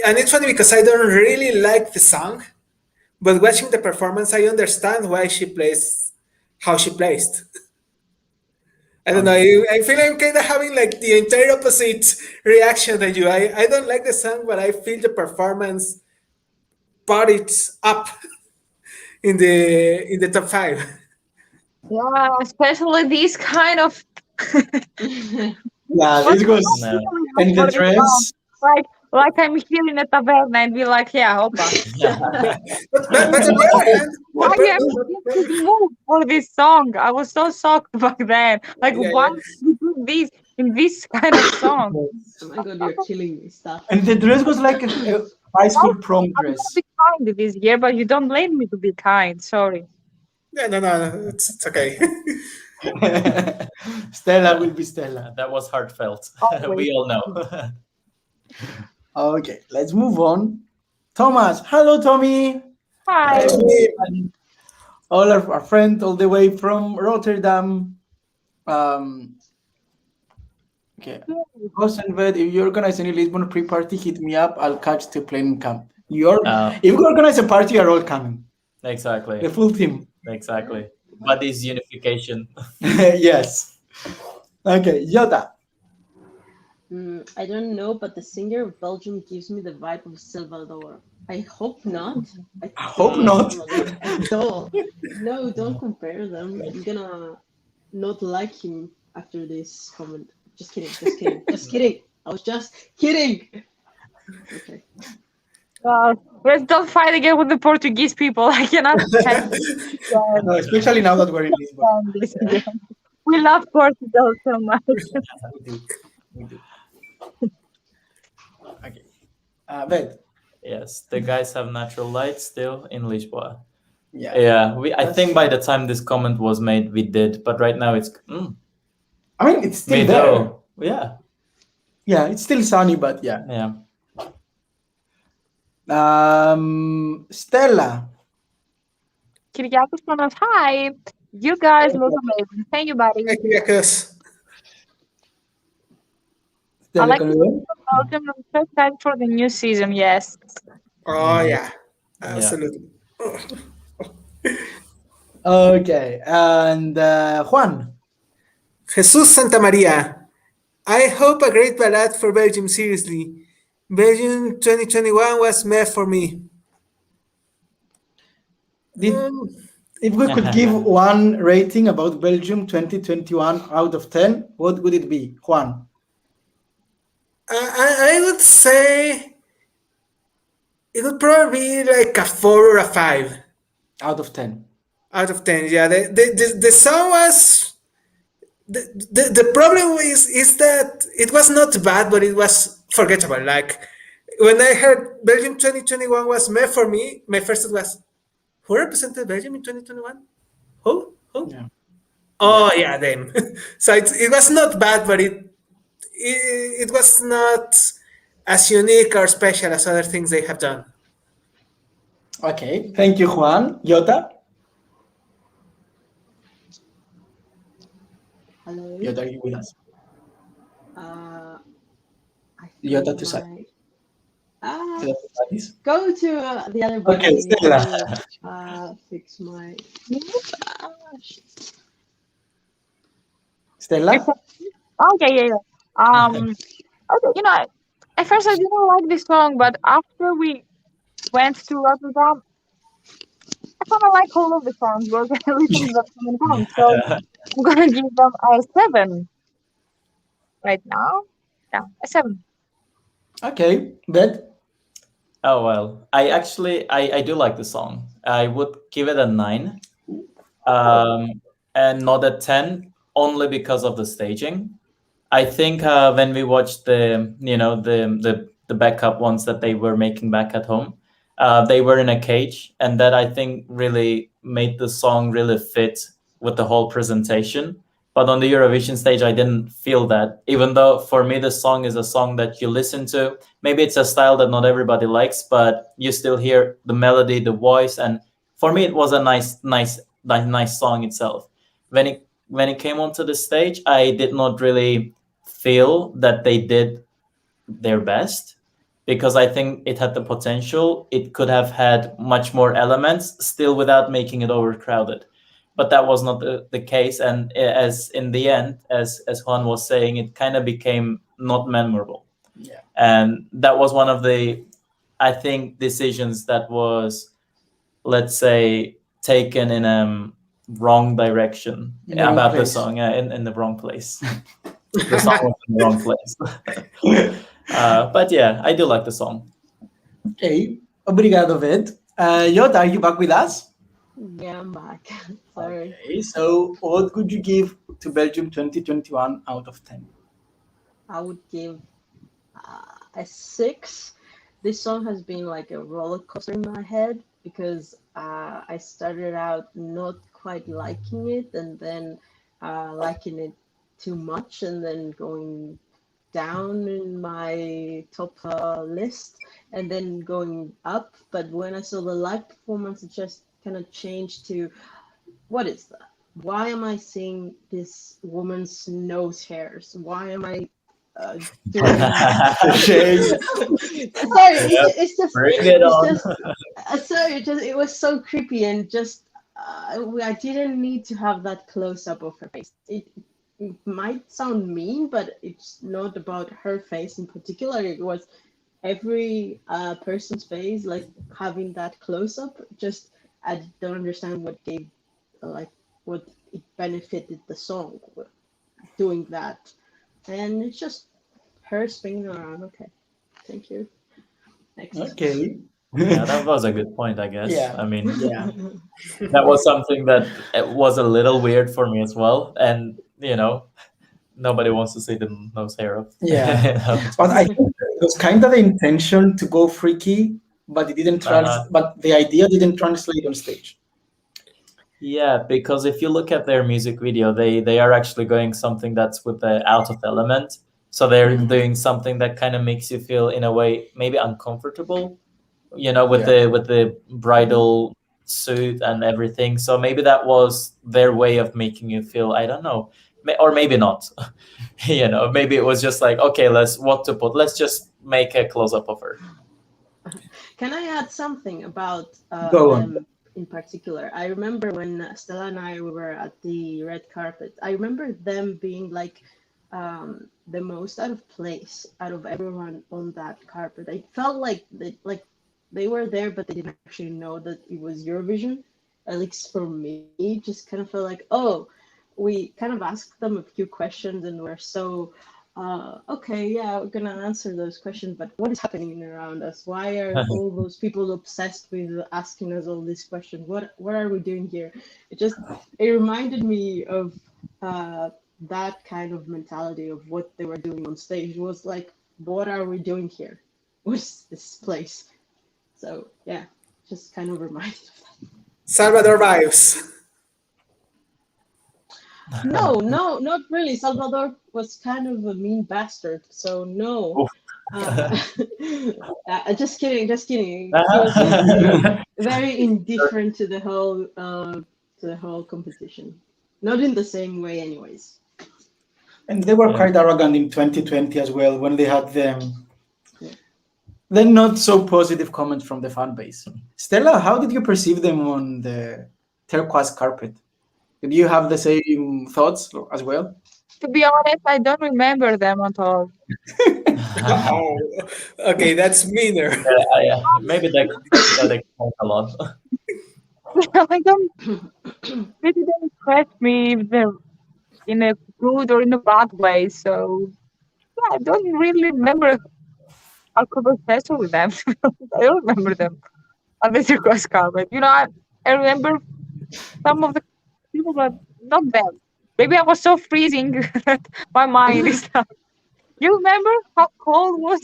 and it's funny because I don't really like the song, but watching the performance, I understand why she plays how she placed. I don't know. I feel I'm kind of having like the entire opposite reaction than you. I don't like the song, but I feel the performance brought it up in the top five. Yeah, especially these kind of Yeah, this was No. and the dress. like I'm here in a taverna and be like, yeah, opa. But on the other hand, Why you move for this song? I was so shocked back then. Like, Yeah, why yeah. you do this in this kind of song? Oh my god, you're killing me. Stop. And the dress was like a high school prom I'm dress. gonna be kind this year, but you don't blame me to be kind. Sorry. yeah, no, it's okay. Stella will be Stella. That was heartfelt. Always. We all know. Okay, let's move on. Thomas, hello, Tommy. Hi. All our friend all the way from Rotterdam. Okay. Rosenved, if you organize any Lisbon pre-party, hit me up. I'll catch the plane and come. If you organize a party, you're all coming. Exactly. The full team. Exactly. But this unification. Yes. Okay, Yoda. I don't know, but the singer of Belgium gives me the vibe of Salvador. I hope not. I hope think not. Salvador at all. No, don't compare them. I'm gonna not like him after this comment. Just kidding. Just kidding. Just kidding. I was just kidding. Okay. Let's don't fight again with the Portuguese people. I cannot stand No, especially now that we're in Lisbon. this again. We love Portugal so much. We do. Okay. Ved. Yes, the guys have natural light still in Lisboa. Yeah. Yeah, I think by the time this comment was made, we did, but right now it's I mean, it's still we there. know. Yeah, Yeah, it's still sunny, but yeah. yeah. Stella. Kyriakos Panos, hi. You guys look amazing. Thank you, buddy. Thank you, Yakos. I Stella like con the León. Belgium. I'm so excited for the new season. Yes. Oh, yeah. Yeah. Absolutely. Okay, and Juan. Jesus Santa Maria. I hope a great ballad for Belgium, seriously. Belgium 2021 was made for me. Did, Mm, if we could give one rating about Belgium 2021 out of 10, what would it be, Juan? I would say it would probably be like a 4 or a 5 Out of 10. out of 10. Yeah, the song was. The problem is that it was not bad, but it was forgettable. Like when I heard Belgium 2021 was made for me, my first thought was, who represented Belgium in 2021? Who? Yeah. Oh yeah, them. So it was not bad, but it was not as unique or special as other things they have done. Okay, thank you, Juan. Yota? Hello. Yota, are you with us? I Yota think to side. my To the buddies. go to the other Okay, body. Stella. Fix my. Stella? Okay, yeah. Okay, at first I didn't like this song, but after we went to Rotterdam, I kind of like all of the songs. We're gonna listen to them so many times, so I'm gonna give them a 7 right now. Yeah, a 7. Okay, Bet? Oh well, I do like the song. I would give it a 9, and not a 10, only because of the staging. I think when we watched the backup ones that they were making back at home, they were in a cage, and that I think really made the song really fit with the whole presentation. But on the Eurovision stage, I didn't feel that. Even though for me, the song is a song that you listen to. Maybe it's a style that not everybody likes, but you still hear the melody, the voice, and for me, it was a nice song itself. When it came onto the stage, I did not really feel that they did their best, because I think it had the potential. It could have had much more elements still without making it overcrowded. But that was not the case. And as in the end, as Juan was saying, it kind of became not memorable. Yeah. And that was one of the, I think, decisions that was, let's say, taken in a wrong direction In the wrong about the place. song, in the wrong place. The song was in the wrong place. But yeah, I do like the song. Okay, obrigado, Ved. Yota, are you back with us? Yeah, I'm back. Sorry. Okay, so what would you give to Belgium 2021 out of 10? I would give a 6. This song has been like a roller coaster in my head because I started out not quite liking it and then liking it too much and then going down in my top list and then going up. But when I saw the live performance, it just kind of changed to, what is that? Why am I seeing this woman's nose hairs? Why am I doing? Sorry, it's just Bring it on. sorry, it was so creepy and just I didn't need to have that close up of her face. It might sound mean, but it's not about her face in particular. It was every person's face, like having that close up. Just I don't understand what gave, like, what it benefited the song doing that, and it's just her spinning around. Okay, thank you. Next. Okay. Yeah, that was a good point, I guess. Yeah. I mean, Yeah. that was something that was a little weird for me as well. And, nobody wants to see the nose hair of. Yeah. But I think it was kind of the intention to go freaky, but it didn't but the idea didn't translate on stage. Yeah, because if you look at their music video, they are actually going something that's with the out of element. So they're doing something that kind of makes you feel, in a way, maybe uncomfortable. with the bridal suit and everything. So maybe that was their way of making you feel, I don't know, or maybe not. Maybe it was just like, okay, let's just make a close-up of her. Can I add something about Go on. them in particular? I remember when Stella and I were at the red carpet. I remember them being like the most out of place out of everyone on that carpet. I felt like they were there, but they didn't actually know that it was Eurovision. At least for me, just kind of felt like, oh, we kind of asked them a few questions and we're so okay, yeah, we're gonna answer those questions, but what is happening around us? Why are all those people obsessed with asking us all these questions? What are we doing here? It reminded me of that kind of mentality of what they were doing on stage. It was like, what are we doing here? What's this place? So yeah, just kind of reminded of that. Salvador vibes. No, not really. Salvador was kind of a mean bastard, so no. Oof. Just kidding, just kidding. He was just very indifferent to the whole competition. Not in the same way, anyways. And they were Yeah. quite arrogant in 2020 as well when they had the not so positive comments from the fan base. Stella, how did you perceive them on the turquoise carpet? Did you have the same thoughts as well? To be honest, I don't remember them at all. Oh, okay, that's meaner. Yeah, maybe that explains a lot. I don't. They didn't impress me in a good or in a bad way. So yeah, I don't really remember our conversation with them. I don't remember them on the circus carpet. I remember some of the people, but not them. Maybe I was so freezing that my mind is not. You remember how cold was?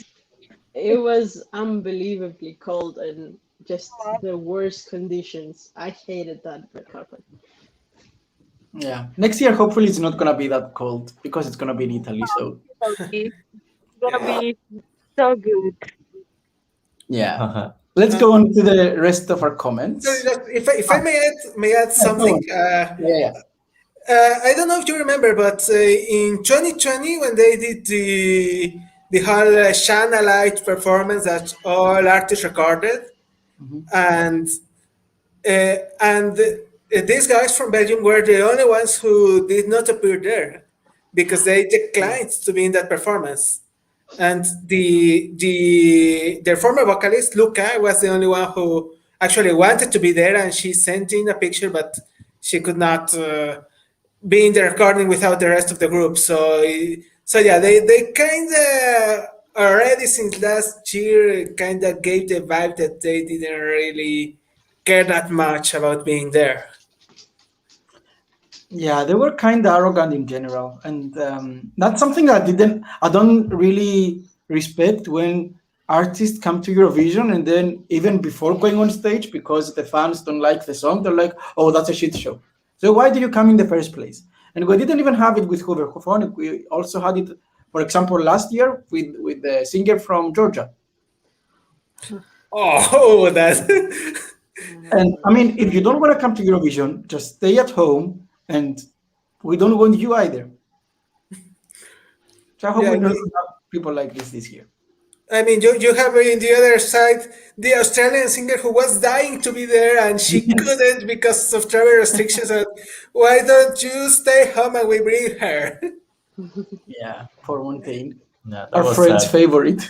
It was unbelievably cold and just the worst conditions. I hated that red carpet. Yeah. Next year, hopefully, it's not gonna be that cold because it's gonna be in Italy. So It's gonna be so good. yeah. Let's go on to the rest of our comments. So if I may add something. Yeah. I don't know if you remember, but in 2020, when they did the whole Shana Light performance that all artists recorded, and these guys from Belgium were the only ones who did not appear there because they declined to be in that performance. And their former vocalist Luca was the only one who actually wanted to be there, and she sent in a picture, but she could not be in the recording without the rest of the group. So yeah, they kind of already since last year kind of gave the vibe that they didn't really care that much about being there. Yeah, they were kind of arrogant in general, and that's something I don't really respect when artists come to Eurovision and then even before going on stage because the fans don't like the song, they're like, "Oh, that's a shit show." So why did you come in the first place? And we didn't even have it with Hooverphonic. We also had it, for example, last year with the singer from Georgia. Oh, that. And I mean, if you don't want to come to Eurovision, just stay at home, and we don't want you either. So I hope Yeah, we don't have people like this year. I mean, you have in the other side the Australian singer who was dying to be there and she couldn't because of travel restrictions. And why don't you stay home and we bring her? Yeah, for Montaigne, Yeah, that our was friend's sad. favorite.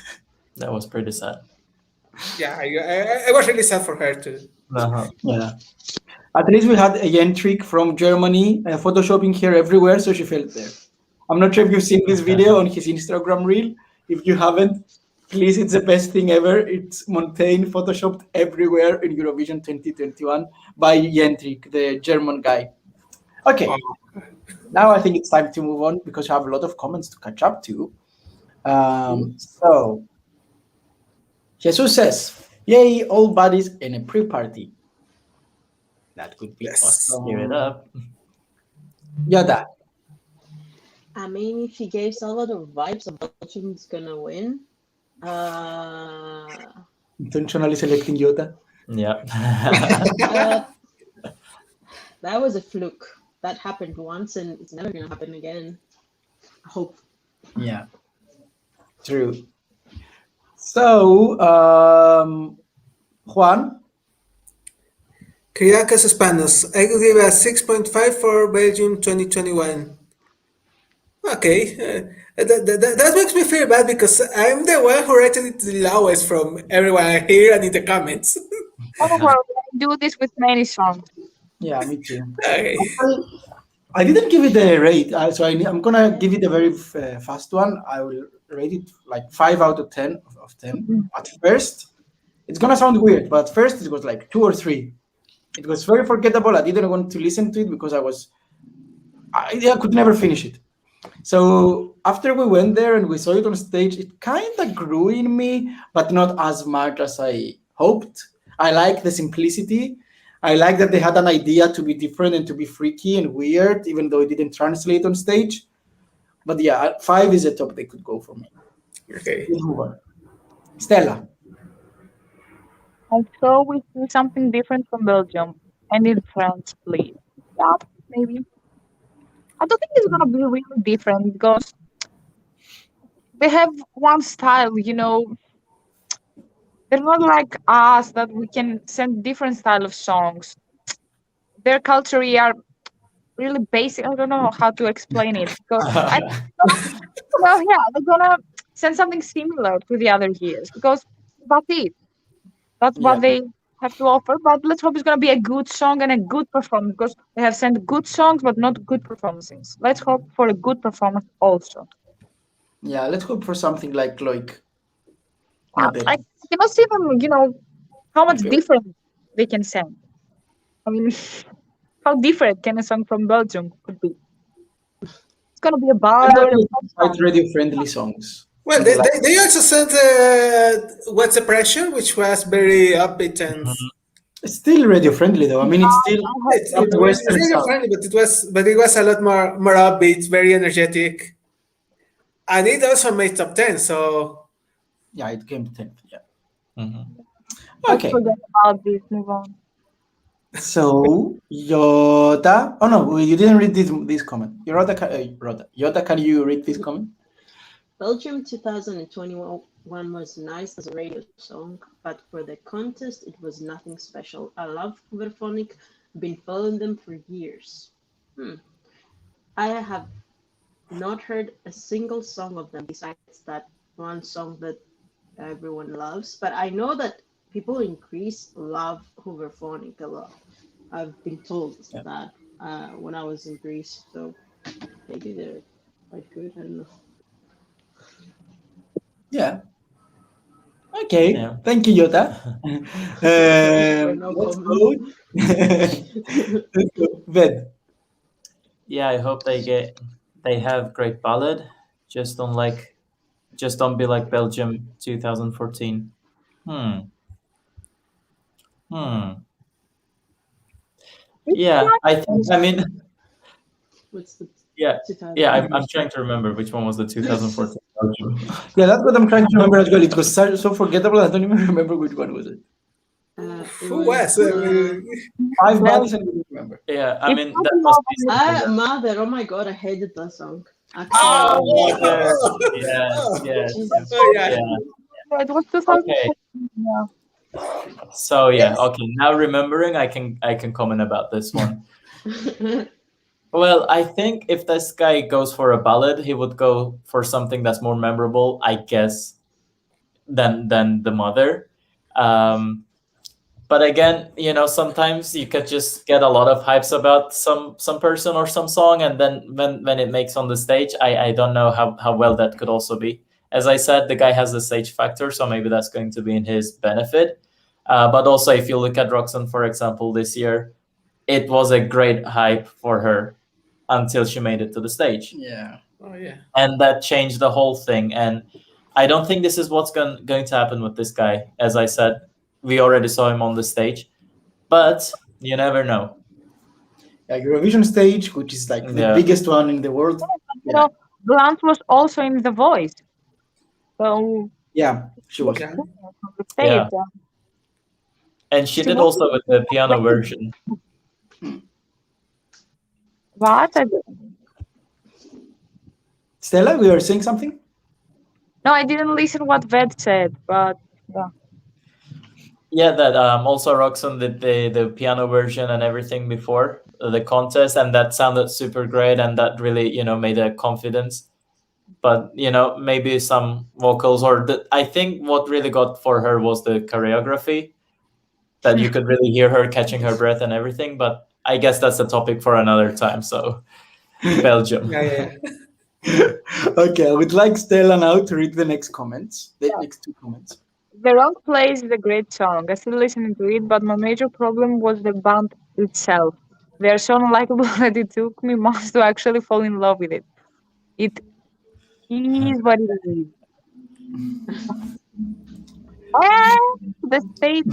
That was pretty sad. Yeah, I was really sad for her too. Yeah. At least we had a Yentrick from Germany photoshopping here everywhere, so she felt there. I'm not sure if you've seen this video on his Instagram reel. If you haven't, please, it's the best thing ever. It's Montaigne photoshopped everywhere in Eurovision 2021 by Yentrick, the German guy. Okay, now I think it's time to move on because I have a lot of comments to catch up to. So, Jesus says, "Yay, all buddies in a pre-party." That could be Yes. awesome. Give it up. Yada. I mean, if he gave Salvador vibes of Belgium's gonna win, Intentionally selecting Jota. Yeah. Uh, that was a fluke. That happened once, and it's never gonna happen again. I hope. Yeah, true. So, Juan, Criacas Hispanos. I could give a 6.5 for Belgium 2021. Okay, that makes me feel bad because I'm the one who rated it the lowest from everyone here and in the comments. Oh, well, we do this with many songs. yeah, me too. Okay. Well, I didn't give it a rate, so I'm gonna give it a very fast one. I will rate it like 5 out of 10 of 10. At first, it's gonna sound weird, but at first it was like 2 or 3. It was very forgettable. I didn't want to listen to it because I could never finish it. So after we went there and we saw it on stage, it kind of grew in me, but not as much as I hoped. I like the simplicity. I like that they had an idea to be different and to be freaky and weird, even though it didn't translate on stage. But yeah, 5 is the top they could go for me. Okay. Let's move on. Stella. And so we see something different from Belgium and in France, please. Yeah, maybe. I don't think it's gonna be really different because they have one style, They're not like us that we can send different style of songs. Their culture are really basic. I don't know how to explain it because I well, yeah, they're gonna send something similar to the other years because that's it. That's Yeah. what they have to offer. But let's hope it's gonna be a good song and a good performance because they have sent good songs but not good performances. Let's hope for a good performance also. Yeah, let's hope for something like Yeah, not I that. cannot see them, how much Okay. different they can sing. I mean, how different can a song from Belgium could be? It's gonna be a And ballad, a always pop quite song. radio-friendly songs. Well, Something like they also sent What's the Pressure, which was very upbeat and it's still radio-friendly though. I mean, it's still I hope it's, so. it's Western radio stuff. friendly, but it was a lot more upbeat, very energetic, and it also made top 10. So Yeah, it came to 10th. Yeah. Mhm. Let's Okay. forget about this. Move on. So Yoda. Oh no, you didn't read this comment. Yoda, can you read this comment? Belgium 2021 was nice as a radio song, but for the contest, it was nothing special. I love Hooverphonic, been following them for years. I have not heard a single song of them besides that one song that everyone loves, but I know that people in Greece love Hooverphonic a lot. I've been told Yeah. that when I was in Greece, so maybe they're quite good. I don't know. Yeah. Okay. Yeah. Thank you, Yoda. No Let's comment. go. Let's go. Ved. Yeah, I hope they have great ballad. Just don't be like Belgium 2014. Hmm. Hmm. Which Yeah, one? I think. I mean, What's the yeah, 2000? yeah. I'm trying to remember which one was the 2014 Belgium. Yeah, that's what I'm trying to remember as well. It was so forgettable. I don't even remember which one was it. It who was? was 5 Well, bodies and we don't remember. Yeah, I it's mean not that a must lot be of something. Mother. Oh my god, I hated that song. Oh, Actually, mother. Yes, yes, Jesus. Oh yeah. yeah. It was Okay. 2014. Yeah. So yeah, Yes. okay. Now remembering, I can comment about this one. Well, I think if this guy goes for a ballad, he would go for something that's more memorable, I guess, than the mother. Um, but again, sometimes you could just get a lot of hypes about some person or some song, and then when it makes on the stage, I don't know how well that could also be. As I said, the guy has the stage factor, so maybe that's going to be in his benefit. But also, if you look at Roxanne, for example, this year, it was a great hype for her until she made it to the stage, Yeah. Oh yeah. and that changed the whole thing. And I don't think this is what's going to happen with this guy. As I said, we already saw him on the stage, but you never know. Like Eurovision stage, which is like the Yeah. biggest one in the world. You know, Blunt was also in The Voice. So Yeah, she was. Yeah. from the Say Yeah. it. And she She did wants also with the piano version. what? Stella, we were saying something? No, I didn't listen what Ved said, but yeah. Yeah, that also Roxanne did the piano version and everything before the contest, and that sounded super great, and that really made a confidence. But maybe some vocals I think what really got for her was the choreography, that you could really hear her catching her breath and everything. But I guess that's a topic for another time. So Belgium. Yeah. Okay, I would like Stella now to read the next comments. The next two comments. The Wrong Place is a great song. I still listening to it, but my major problem was the band itself. They are so unlikable that it took me months to actually fall in love with it. It is what it is. The state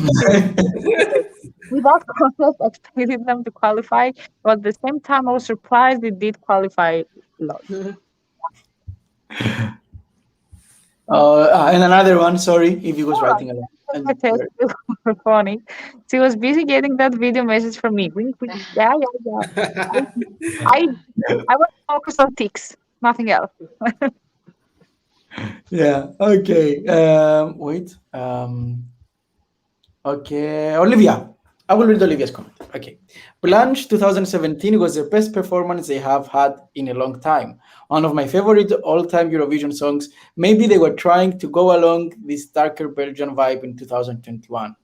without contest expected them to qualify, but at the same time I was surprised it did qualify a lot. And another one, sorry if you was writing a lot. My test was funny. She was busy getting that video message from me. Wink, wink. Yeah, yeah, yeah. I I was focused on ticks, nothing else. Yeah, okay. Wait. Okay, Olivia. I will read Olivia's comment. Okay. Blanche 2017 was the best performance they have had in a long time. One of my favorite all-time Eurovision songs. Maybe they were trying to go along this darker Belgian vibe in 2021.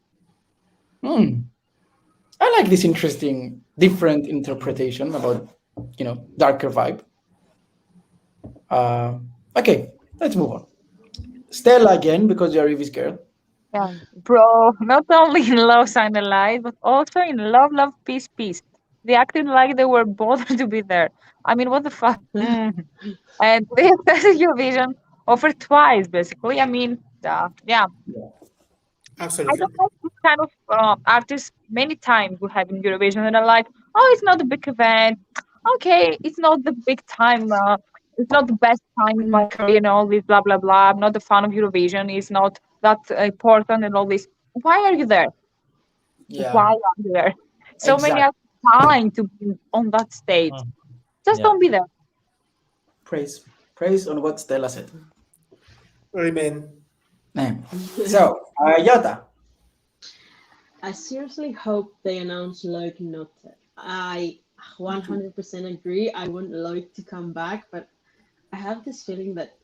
I like this interesting, different interpretation about, darker vibe. Okay, let's move on. Stella again, because you're Eevee's girl. Yeah, bro, not only in Love Sign and Light, but also in Love, Love, Peace, Peace. They acted like they were bothered to be there. I mean, what the fuck? And they accepted Eurovision offered twice, basically. I mean, yeah. I Absolutely. don't like this kind of artists many times we have in Eurovision and are like, oh, it's not a big event. Okay, it's not the big time. It's not the best time in my career and all this blah blah blah. I'm not a fan of Eurovision. It's not that important and all this. Why are you there? Yeah. Why are you there? So many are trying to be on that stage. Just Yeah. don't be there. Praise on what Stella said. Amen. So, Yota. I seriously hope they announce Lloyd Notte. I 100% agree. I want Lloyd to come back, but I have this feeling that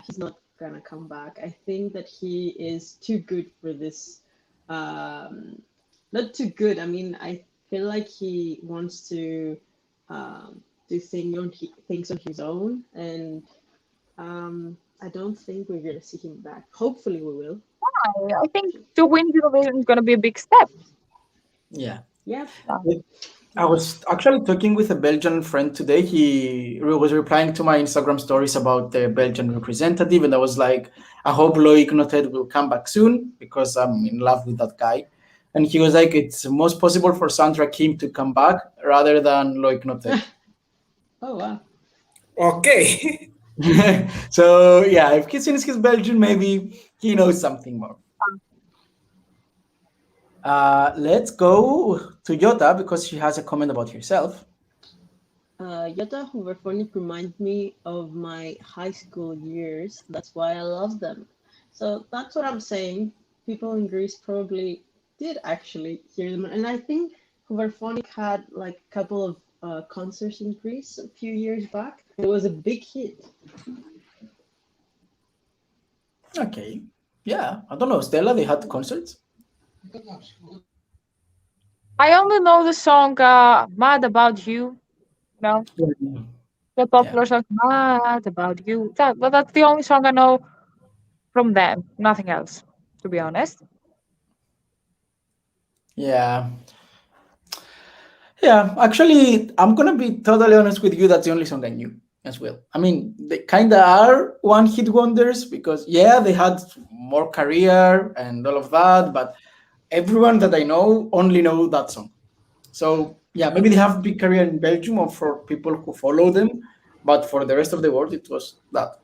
he's not gonna come back. I think that he is too good for this. Not too good. I mean, I feel like he wants to do things on his own, and I don't think we're gonna see him back. Hopefully, we will. I think to win Eurovision is going to be a big step. Yeah. Yeah. I was actually talking with a Belgian friend today. He was replying to my Instagram stories about the Belgian representative, and I was like, I hope Loic Notet will come back soon because I'm in love with that guy. And he was like, it's most possible for Sandra Kim to come back rather than Loic Notet. Oh wow. Okay. So yeah, if since he's Belgian, maybe he knows something more. Let's go to Yota because she has a comment about herself. Yota Hooverphonic reminds me of my high school years. That's why I love them. So that's what I'm saying. People in Greece probably did actually hear them, and I think Hooverphonic had like a couple of concerts in Greece a few years back. It was a big hit. Okay. Yeah, I don't know. Stella, they had concerts? I only know the song Mad About You. No, the popular song Mad About You. But that's the only song I know from them. Nothing else, to be honest. Yeah. Yeah, actually, I'm going to be totally honest with you. That's the only song I knew as well. I mean, they kind of are one-hit wonders because, yeah, they had more career and all of that, but everyone that I know only know that song. So, yeah, maybe they have big career in Belgium or for people who follow them, but for the rest of the world, it was that.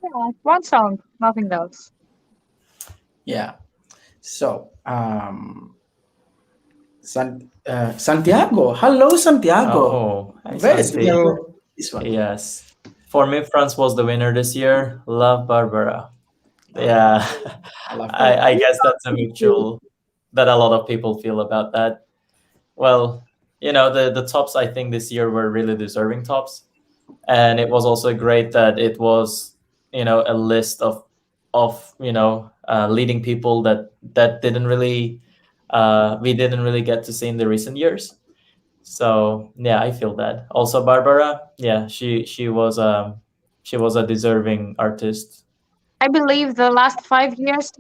Yeah, one song, nothing else. Yeah. So, Santiago. Hello, Santiago. Oh, hi, Very Santi. special, this one. Yes. For me, France was the winner this year. Love Barbara. Yeah. I love I guess that's a mutual that a lot of people feel about that. Well, the tops I think this year were really deserving tops. And it was also great that it was, a list of leading people that didn't really we didn't really get to see in the recent years. So yeah, I feel that. Also Barbara, yeah, she was a deserving artist. I believe the last 5 years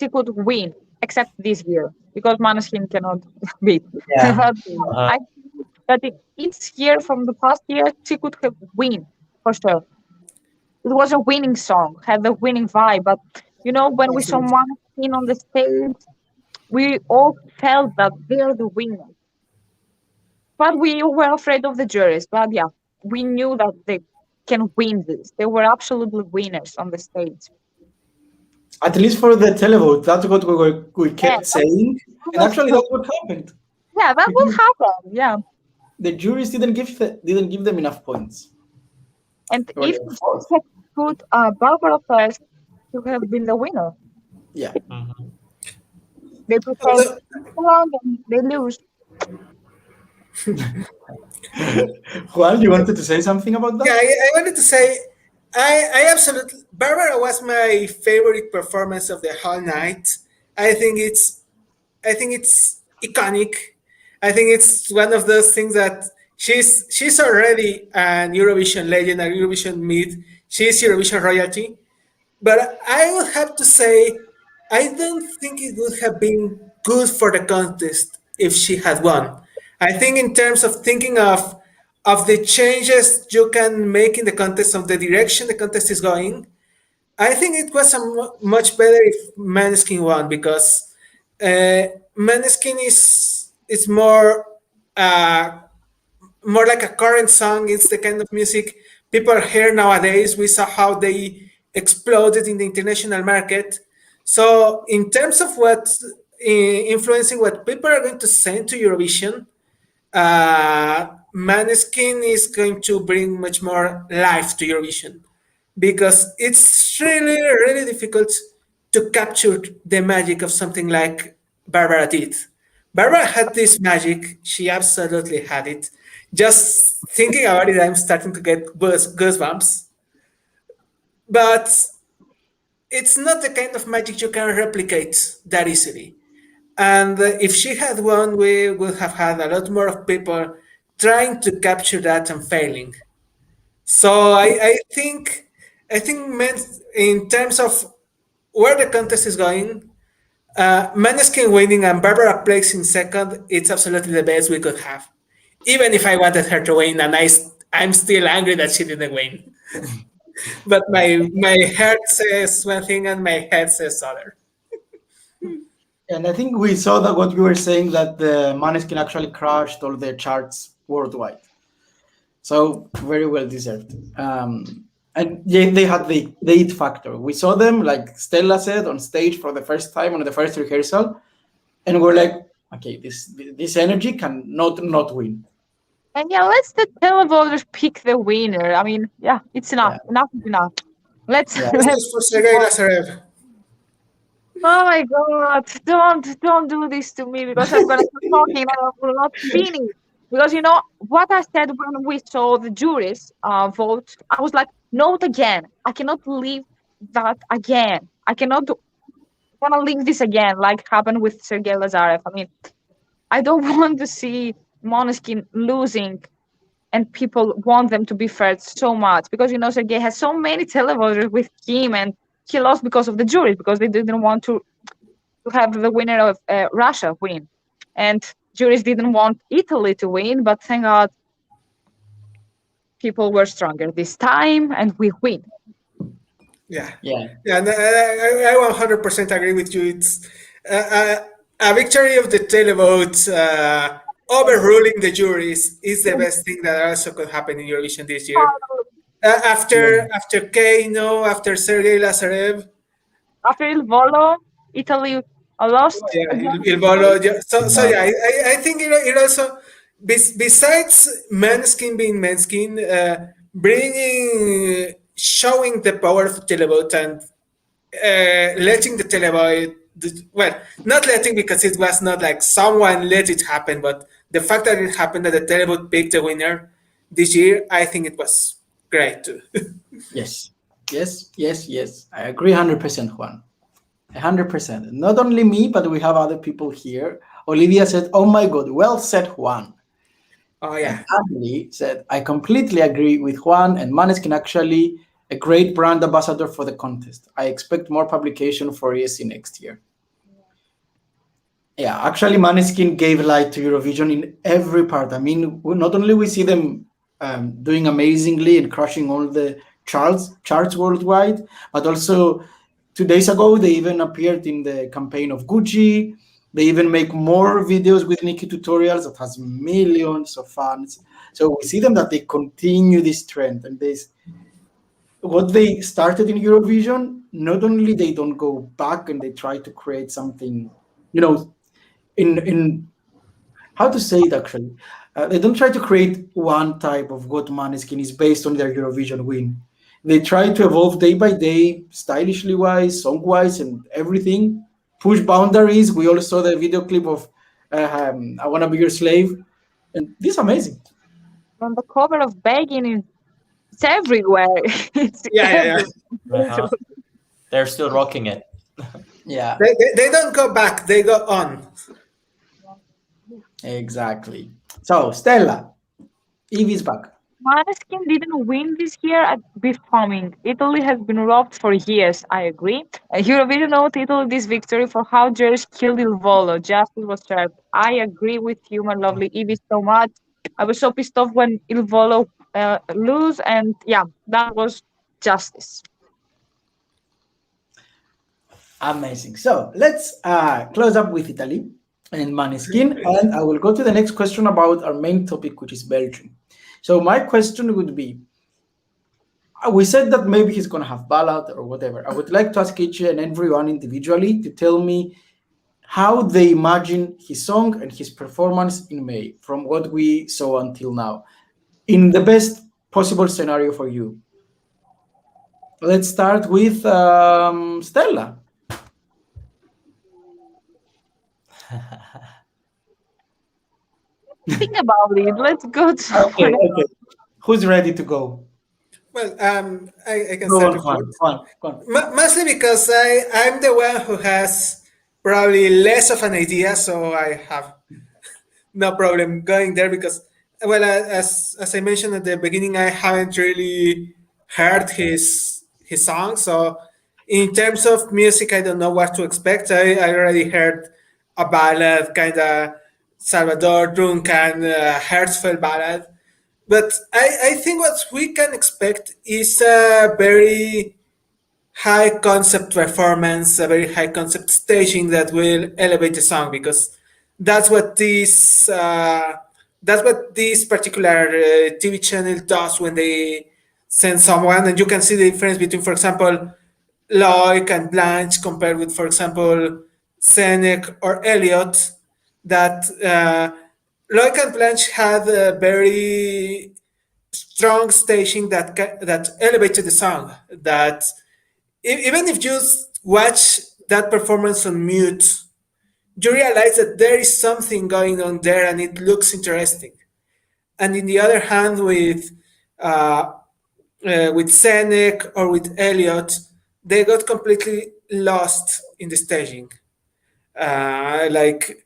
she could win, except this year because Maneskin cannot beat. Yeah. Uh, I think that each year from the past year she could have win for sure. It was a winning song, had the winning vibe. But when we saw Maneskin on the stage, we all felt that they're the winner. But we were afraid of the juries. But yeah, we knew that they can win this. They were absolutely winners on the stage. At least for the televote, that's what we Yeah, kept saying, and that's actually true. that's what happened. Yeah, that will happen. Yeah. The juries didn't give them enough points. And They were if like, they "Fourth." had put Barbara first, to have been the winner. Yeah. mhm. They prefer round and they lose. Juan, you wanted to say something about Yeah, that? I wanted to say, I absolutely Barbara was my favorite performance of the whole night. I think it's, I think it's iconic. I think it's one of those things that she's already an Eurovision legend, a Eurovision myth. She's Eurovision royalty. But I would have to say, I don't think it would have been good for the contest if she had won. I think in terms of thinking of the changes you can make in the contest, of the direction the contest is going, I think it was much better if Maneskin won because Maneskin is uh, more like a current song. It's the kind of music people hear nowadays. We saw how they exploded in the international market. So, in terms of what influencing what people are going to send to Eurovision, Maneskin is going to bring much more life to Eurovision because it's really, really difficult to capture the magic of something like Barbara did. Barbara had this magic, she absolutely had it. Just thinking about it, I'm starting to get goosebumps. But it's not the kind of magic you can replicate that easily. And if she had won, we would have had a lot more of people trying to capture that and failing. So I think in terms of where the contest is going, Maneskin winning and Barbara placing second, it's absolutely the best we could have. Even if I wanted her to win, and I'm still angry that she didn't win. But my heart says one thing and my head says other. And I think we saw that what you were saying that the Maneskin actually crashed all the charts worldwide. So very well deserved. And yeah, they had the it factor. We saw them, like Stella said, on stage for the first time on the first rehearsal, and we're like, okay, this energy can not win. And yeah, let's the televoters pick the winner. I mean, yeah, it's enough. Yeah. Enough is enough. Let's. Yeah. This is for Sergei Lazarev. Oh my God! Don't do this to me because I'm gonna keep talking and I will not finish. Because what I said when we saw the juries vote, I was like, note again. I cannot leave that again. I cannot wanna leave this again, like happened with Sergei Lazarev. I mean, I don't want to see Måneskin losing and people want them to be fair so much because Sergei has so many televoters with him and he lost because of the juries because they didn't want to have the winner of Russia win, and juries didn't want Italy to win. But thank God, people were stronger this time, and we win. Yeah, Yeah. yeah, and I 100% agree with you. It's a victory of the televote overruling the juries is the best thing that also could happen in Eurovision this year. After Kano, after Sergei Lazarev, After Il Volo, Italy lost Yeah, again. Il Volo. Yeah. So Yeah. yeah, I think it also besides Manskin being Manskin, bringing showing the power of televote and letting the televote. Well, not letting because it was not like someone let it happen, but the fact that it happened that the televote picked the winner this year, I think it was great too. Yes, yes, yes, yes. I agree 100%, Juan. 100%. Not only me, but we have other people here. Olivia said, "Oh my God, well said, Juan." Oh And yeah. Ashley said, "I completely agree with Juan, and Maneskin actually a great brand ambassador for the contest. I expect more publication for ESC next year." Yeah, actually, Maneskin gave light to Eurovision in every part. I mean, not only we see them doing amazingly and crushing all the charts worldwide, but also 2 days ago they even appeared in the campaign of Gucci. They even make more videos with Nikki tutorials that has millions of fans. So we see them that they continue this trend and this what they started in Eurovision. Not only they don't go back and they try to create something, you know, in how to say it actually. They don't try to create one type of what Maneskin is based on their Eurovision win. They try to evolve day by day, stylishly wise, song wise, and everything. Push boundaries. We all saw the video clip of "I Wanna Be Your Slave," and this is amazing. On the cover of Belgian, it's everywhere. It's Yeah, yeah, yeah. everywhere. Uh-huh. They're still rocking it. Yeah, They don't go back; they go on. exactly. So Stella, Evie's back. Maneskin didn't win this year at Becoming. Italy has been robbed for years, I agree. Eurovision owed Italy this victory for how George killed Il Volo. Justice was served. I agree with you, my lovely Evie, so much. I was so pissed off when Il Volo lose, and yeah, that was justice. Amazing. So let's close up with Italy and Maneskin, and I will go to the next question about our main topic, which is Belgium. So my question would be: we said that maybe he's going to have ballad or whatever. I would like to ask each and everyone individually to tell me how they imagine his song and his performance in May, from what we saw until now, in the best possible scenario for you. Let's start with Stella. Think about it. Let's go to Okay, okay. Who's ready to go? Well, I can Go start on, with Juan. first. Juan, go on. Mostly because I'm the one who has probably less of an idea, so I have no problem going there because, well, as I mentioned at the beginning, I haven't really heard his song. So in terms of music, I don't know what to expect. I already heard a ballad, kind of Salvador Duncan, heartfelt ballad. But I think what we can expect is a very high concept performance, a very high concept staging that will elevate the song because that's what this particular TV channel does when they send someone, and you can see the difference between, for example, Loic and Blanche compared with, for example, Senec or Elliot. That Loic and Blanche had a very strong staging that elevated the song. That even if you watch that performance on mute, you realize that there is something going on there and it looks interesting. And in the other hand, with Senec or with Elliot, they got completely lost in the staging. Like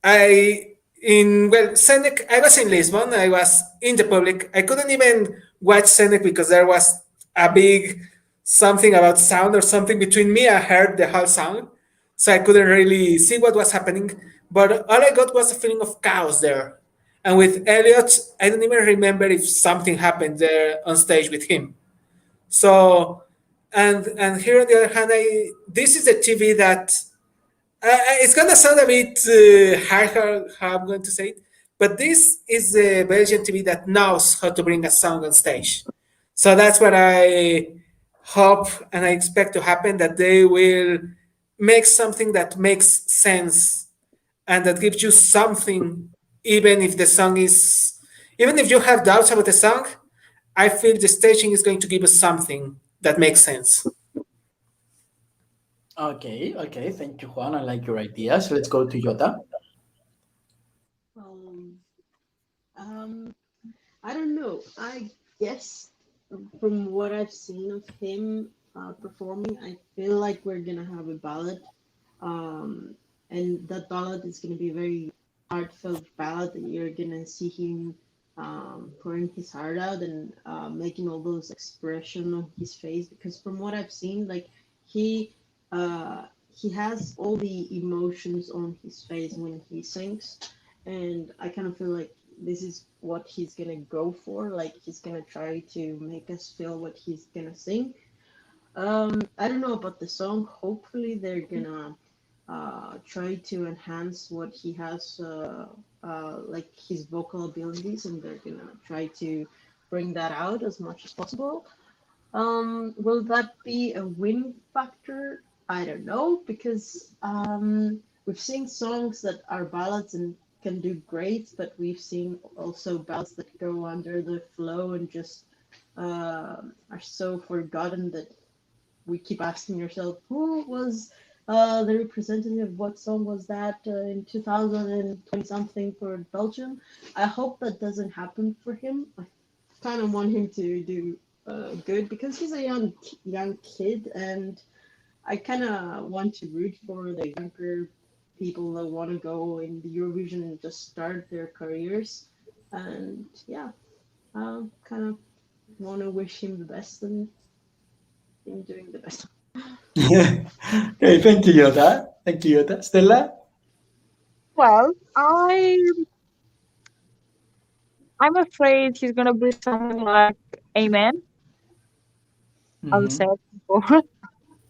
I in well Senec, I was in Lisbon. I was in the public. I couldn't even watch Senec because there was a big something about sound or something between me. I heard the whole sound, so I couldn't really see what was happening. But all I got was a feeling of chaos there. And with Elliot, I don't even remember if something happened there on stage with him. So, and here on the other hand, this is a TV that it's gonna sound a bit hard how I'm going to say it, but this is the Belgian TV that knows how to bring a song on stage. So that's what hope and I expect to happen that they will make something that makes sense and that gives you something, even if the song is, even if you have doubts about the song, I feel the staging is going to give us something that makes sense. Okay, okay. Thank you, Juan. I like your ideas. Let's go to Yota. Um, um, I don't know. I guess from what I've seen of him performing, I feel like we're gonna have a ballad, um, and that ballad is gonna be a very heartfelt ballad, and you're gonna see him pouring his heart out and making all those expression on his face. Because from what I've seen, like he he has all the emotions on his face when he sings, and I kind of feel like this is what he's gonna go for. Like he's gonna try to make us feel what he's gonna sing. I don't know about the song. Hopefully, they're gonna try to enhance what he has, like his vocal abilities, and they're gonna try to bring that out as much as possible. Will that be a win factor? I don't know because we've seen songs that are ballads and can do great, but we've seen also ballads that go under the flow and just are so forgotten that we keep asking ourselves, who was the representative? What song was that in 2020 something for Belgium? I hope that doesn't happen for him. I kind of want him to do good because he's a young kid, and I kind of want to root for the younger people that want to go in the Eurovision and just start their careers. And yeah, I kind of want to wish him the best and him doing the best. Okay, thank you, Yota. Thank you, Yota. Stella? Well, I'm afraid he's gonna be something like Amen. I'll say Mm-hmm. it before.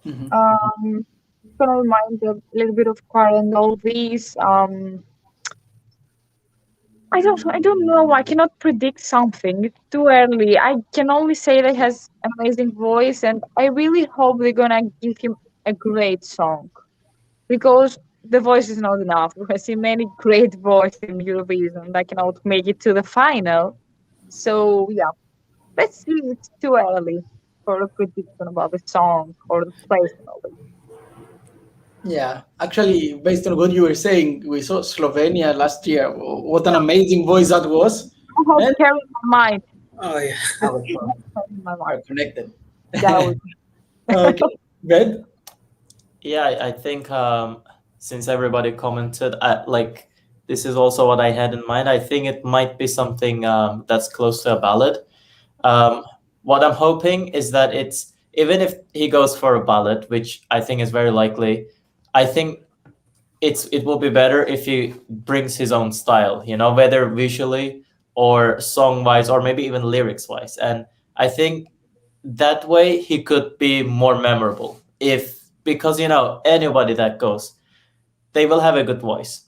Mm-hmm. It's gonna remind a little bit of choir and all these. I don't know. I cannot predict something. It's too early. I can only say that he has an amazing voice, and I really hope they're gonna give him a great song because the voice is not enough. We have seen many great voices in Eurovision that cannot make it to the final. So yeah, let's see. It's too early for a prediction about the song or the place and all that. Yeah, actually, based on what you were saying, we saw Slovenia last year. What an Yeah, amazing voice that was. I have And carried my mind. Oh yeah. our phone Carried my are mind. connected. Yeah, we Okay, good. Yeah, I think since everybody commented, like this is also what I had in mind. I think it might be something that's close to a ballad. Um, what I'm hoping is that it's even if he goes for a ballad, which I think is very likely, I think it will be better if he brings his own style, whether visually or song wise or maybe even lyrics wise. And I think that way he could be more memorable if because anybody that goes, they will have a good voice,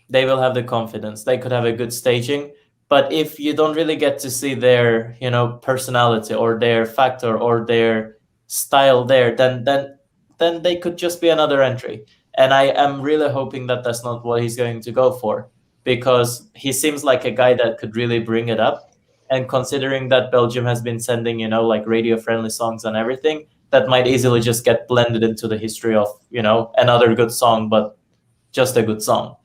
they will have the confidence, they could have a good staging, but if you don't really get to see their personality or their factor or their style there, then they could just be another entry. And I am really hoping that that's not what he's going to go for, because he seems like a guy that could really bring it up. And considering that Belgium has been sending like radio friendly songs and everything, that might easily just get blended into the history of another good song, but just a good song.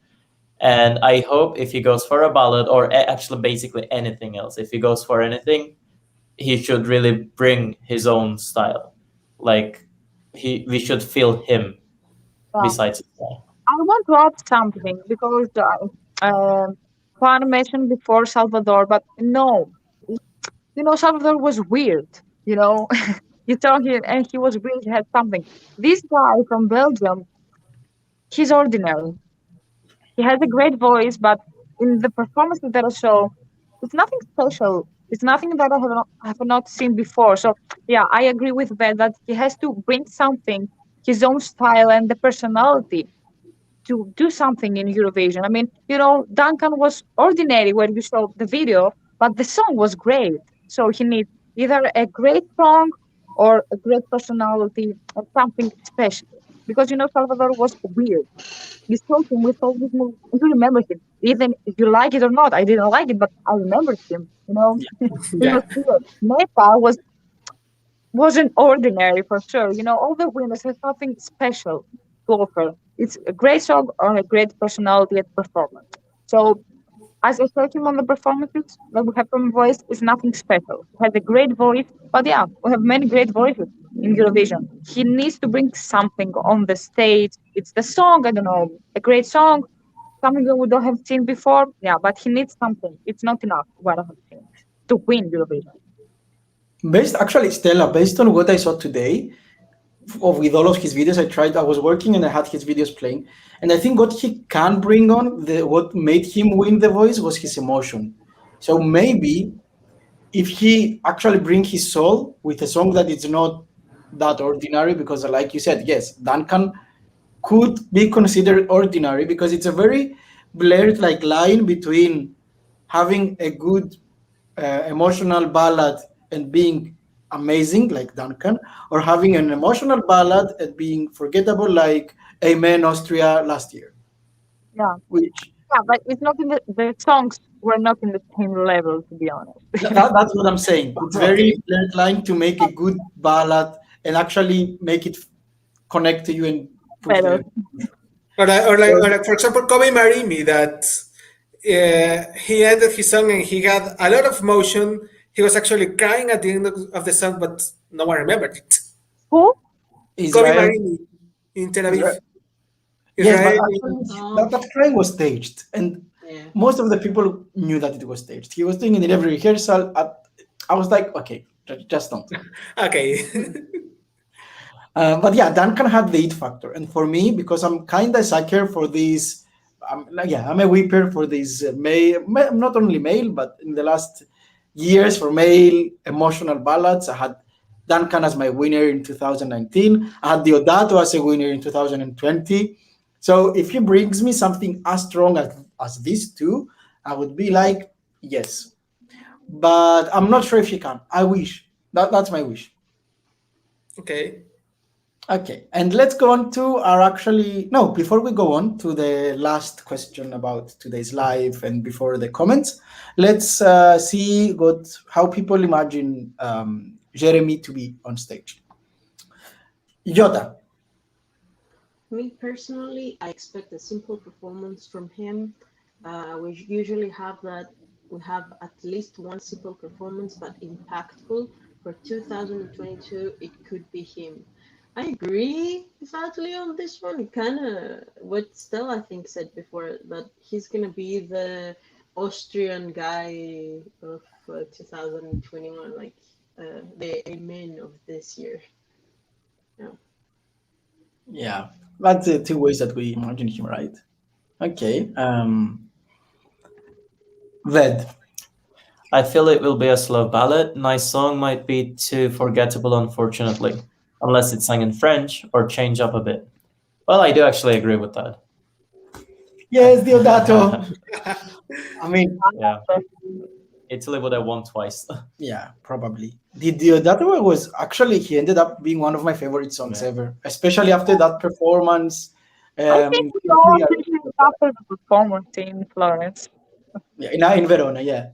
And I hope if he goes for a ballad or actually basically anything else, if he goes for anything, he should really bring his own style. Like we should feel him yeah. besides his song. I want to add something because Juan mentioned before Salvador, but no, Salvador was weird. You know, you talk here, and he was weird. He had something. This guy from Belgium, he's ordinary. He has a great voice, but in the performances that I saw, it's nothing special. It's nothing that I have not seen before. So yeah, I agree with Ben that he has to bring something, his own style and the personality to do something in Eurovision. I mean, Duncan was ordinary when you saw the video, but the song was great. So he needs either a great song or a great personality or something special. Because Salvador was weird. You saw him with all these movies. You remember him, even if you like it or not. I didn't like it, but I remember him. He was Yeah. weird. Neta wasn't ordinary for sure. All the winners have something special to offer. It's a great song or a great personality at performance. So as I said him on the performances that we have from Voice is nothing special. He has a great voice, but yeah, we have many great voices in Eurovision. He needs to bring something on the stage. It's the song, I don't know, a great song, something that we don't have seen before. Yeah, but he needs something. It's not enough what I have seen to win Eurovision. Actually, Stella, based on what I saw today, with all of his videos, I was working and I had his videos playing. And I think what he can bring on, what made him win the voice was his emotion. So maybe if he actually bring his soul with a song that is not that ordinary, because like you said, yes, Duncan could be considered ordinary because it's a very blurred like line between having a good emotional ballad and being amazing like Duncan, or having an emotional ballad and being forgettable like Amen Austria last year, Yeah, which yeah, but it's not in the songs were not in the same level, to be honest. that's what I'm saying. It's very Okay. blurred line to make a good ballad and actually make it connect to you and push Better. the. Or like, for example, Kobe Marimi, that he ended his song and he had a lot of emotion. He was actually crying at the end of the song, but no one remembered it. Who? Kobe Israel, Marimi in Tel Aviv, Israel. Yes, but Israel. actually Oh, that crying was staged, and yeah. most of the people knew that it was staged. He was doing it in every rehearsal. I was like, okay, just don't. Okay. But yeah, Duncan had the it factor, and for me, because I'm kind of sucker for these. I'm a weeper for these not only male, but in the last years for male emotional ballads. I had Duncan as my winner in 2019. I had Diodato as a winner in 2020. So if he brings me something as strong as these two, I would be like, yes. But I'm not sure if he can. I wish. That's my wish. Okay. Okay, and let's go on to our actually no. Before we go on to the last question about today's live and before the comments, let's see how people imagine Jeremy to be on stage. Yoda. Me personally, I expect a simple performance from him. We usually have that. We have at least one simple performance, but impactful. For 2022, it could be him. I agree sadly on this one. Kind of what Stella I think said before that he's gonna be the Austrian guy of 2021, like the Amen of this year. Yeah. Yeah, that's the two ways that we imagine him, right? Okay. Ved. I feel it will be a slow ballad. My song might be too forgettable, unfortunately, unless it's sung in French or change up a bit. Well, I do actually agree with that. Yes, Diodato. I mean, Yeah, Italy would have won twice. yeah, probably. The Diodato was actually he ended up being one of my favorite songs Yeah. ever, especially after that performance. I think In we all Turkey, did it after the performance in Florence. yeah, in Verona, yeah.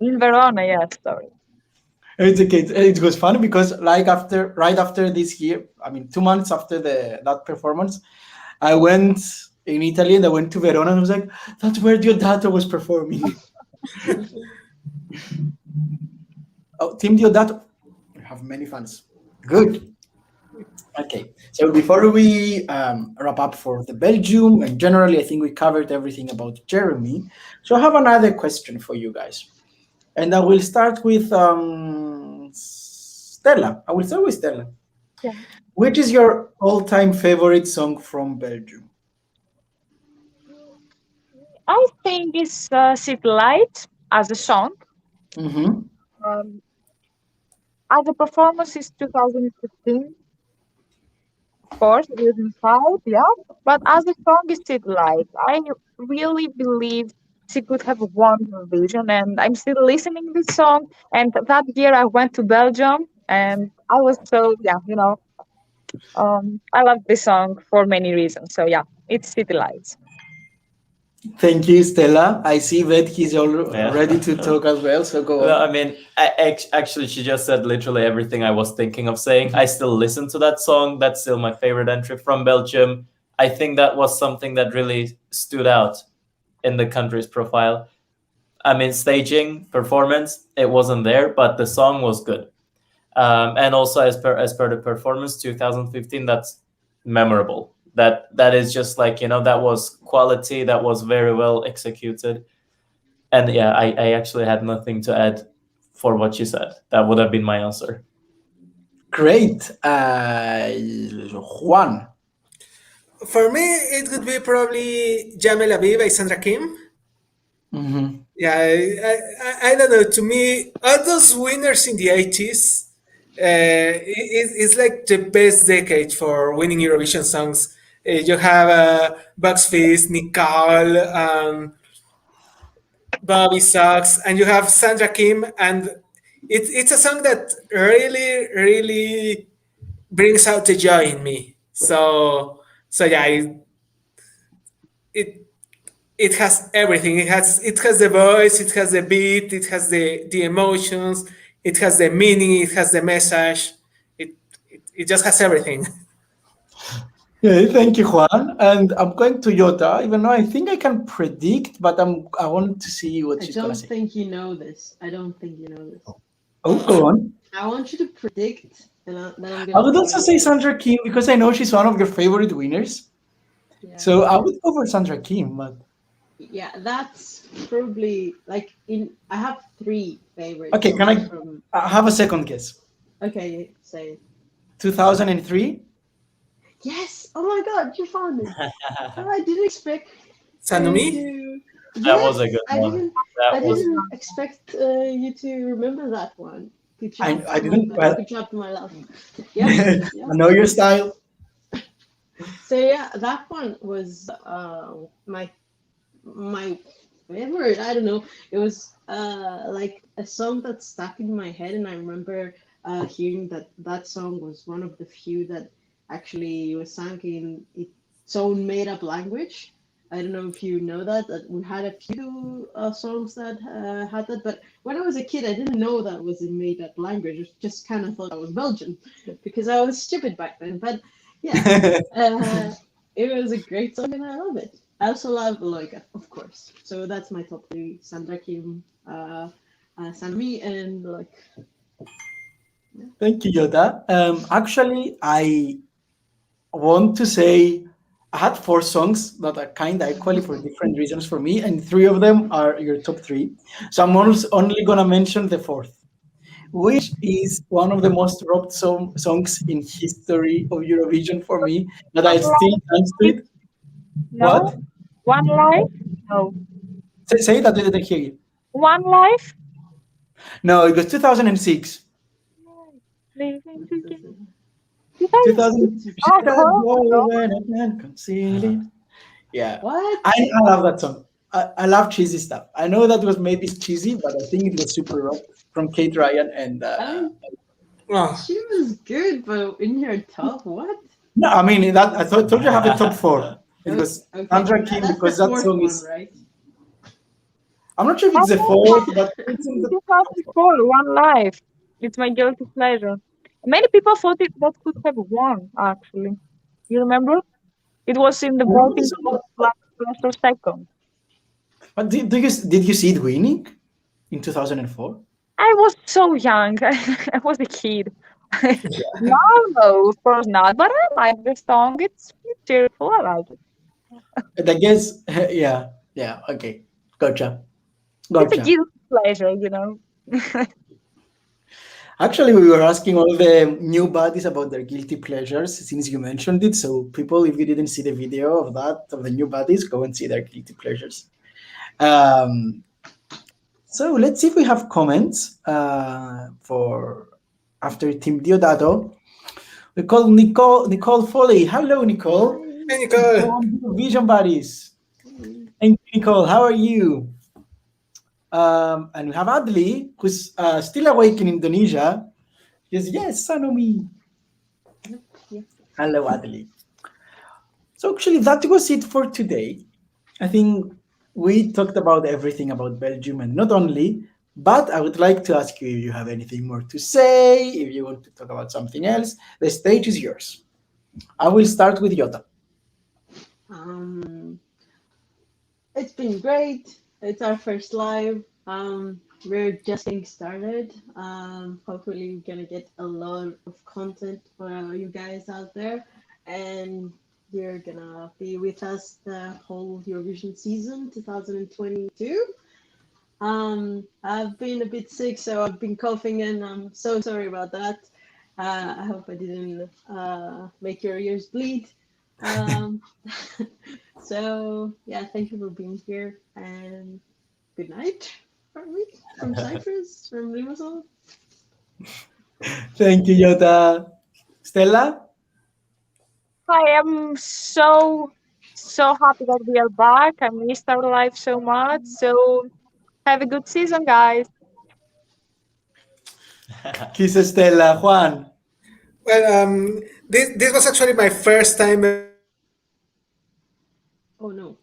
In Verona, yes, sorry. It's okay. It was funny because right after this year, I mean 2 months after that performance, I went in Italy and I went to Verona and I was like, that's where Diodato was performing. Oh, Team Diodato. We have many fans. Good. Okay. So before we wrap up for the Belgium, and generally I think we covered everything about Jeremy. So I have another question for you guys. And I will start with Stella. I will start with Stella. Yeah. Which is your all-time favorite song from Belgium? I think it's City Light as a song. Mm-hmm. Um, as a performance is 2015, of course, it was inside, yeah. But as a song is City Light, I really believe she could have won Eurovision, and I'm still listening this song. And that year I went to Belgium, and I was so yeah, I love this song for many reasons. So yeah, it's City Lights. Thank you, Stella. I see that he's all Yeah. ready to talk as well. So go No, on. I mean, actually, she just said literally everything I was thinking of saying. I still listen to that song. That's still my favorite entry from Belgium. I think that was something that really stood out in the country's profile. I mean, staging, performance, it wasn't there, but the song was good. And also, as per the performance, 2015, that's memorable. That is just like, that was quality. That was very well executed. And yeah, I actually had nothing to add for what you said. That would have been my answer. Great. Juan. For me, it would be probably Jamel Aviv by Sandra Kim. Mhm. Yeah, I don't know. To me, all those winners in the 80s, it's like the best decade for winning Eurovision songs. You have Bugs Fizz, Nicole, Bobby Socks, and you have Sandra Kim, and it's a song that really, really brings out the joy in me. So yeah, it it has everything. It has the voice, it has the beat, it has the emotions, it has the meaning, it has the message. It just has everything. Yeah, thank you, Juan. And I'm going to Yota, even though I think I can predict, but I want to see what I she's gonna don't say. think you know this. I don't think you know this. Oh, go on. I want you to predict, and then I'm I gonna would tell also you. say Sandra Kim because I know she's one of your favorite winners. Yeah. So I would go for Sandra Kim, but Yeah, that's probably like in. I have three favorite okay, can songs from. I have a second guess? Okay, say it. 2003? Yes! Oh my God, you found it. Oh, I didn't expect you Sanumi? to. That was a Yes, good one. I That was didn't expect you to remember that one. Good job, I my didn't, love. well, Good job, my love. Yep, I yep. know your style. So yeah, that one was my favorite. I don't know. It was like a song that stuck in my head, and I remember hearing that song was one of the few that actually was sung in its own made-up language. I don't know if you know that we had a few songs that had that, but when I was a kid, I didn't know that was a made-up language. I just kind of thought I was Belgian because I was stupid back then. But yeah, it was a great song, and I love it. I also love Loika, of course. So that's my top three: Sandra Kim, Sanmi, and like. Thank you, Yoda. Actually, I want to say I had four songs that are kind of equally for different reasons for me, and three of them are your top three. So I'm also only gonna mention the fourth, which is one of the most robbed songs in history of Eurovision for me that I One still dance to life? it. No. What? One life? No. Say that I didn't hear you. One life? No, it was 2006. Living together. 2000. 2006. She Oh, can't no, go no. when I can't conceal it. Yeah, What? I love that song. I love cheesy stuff. I know that was maybe cheesy, but I think it was super rock from Kate Ryan and I mean, Oh, she was good, but in your top, what? no, I mean that told you I have the top four. It Okay, was okay. Sandra Kim That's the because that fourth song one, is. right? I'm not sure if I it's the know fourth, but it's in in the. 2004, One Life. It's my guilty pleasure. Many people thought that could have won, actually. You remember? It was in the voting last first or second. But did you see it winning in 2004? I was so young. I was a kid. No, no, of course not. But I like the song. It's cheerful. I like it. And I guess yeah, okay, gotcha, It's a gotcha. guilty pleasure. Actually, we were asking all the new buddies about their guilty pleasures since you mentioned it. So, people, if you didn't see the video of that, of the new buddies, go and see their guilty pleasures. Um, so, let's see if we have comments for after Team Diodato. We call Nicole Foley. Hello, Nicole. hey Nicole. Vision buddies. Thank you, Nicole. How are you? And we have Adli, who's still awake in Indonesia. Yes, Sanomi. Yep. Hello, Adelaide. So actually, that was it for today. I think we talked about everything about Belgium and not only, but I would like to ask you if you have anything more to say, if you want to talk about something else. The stage is yours. I will start with Jota. Um, it's been great. It's our first live. We're just getting started. Hopefully, we're gonna get a lot of content for you guys out there, and you're gonna be with us the whole Eurovision season 2022. I've been a bit sick, so I've been coughing, and I'm so sorry about that. I hope I didn't make your ears bleed. Um, so yeah, thank you for being here, and good night from me, from Cyprus, from Limassol. Thank you, Jota. Stella? I am so happy that we are back. I missed our life so much. So have a good season, guys. Kiss Stella. Juan? Well, this was actually my first time Oh no,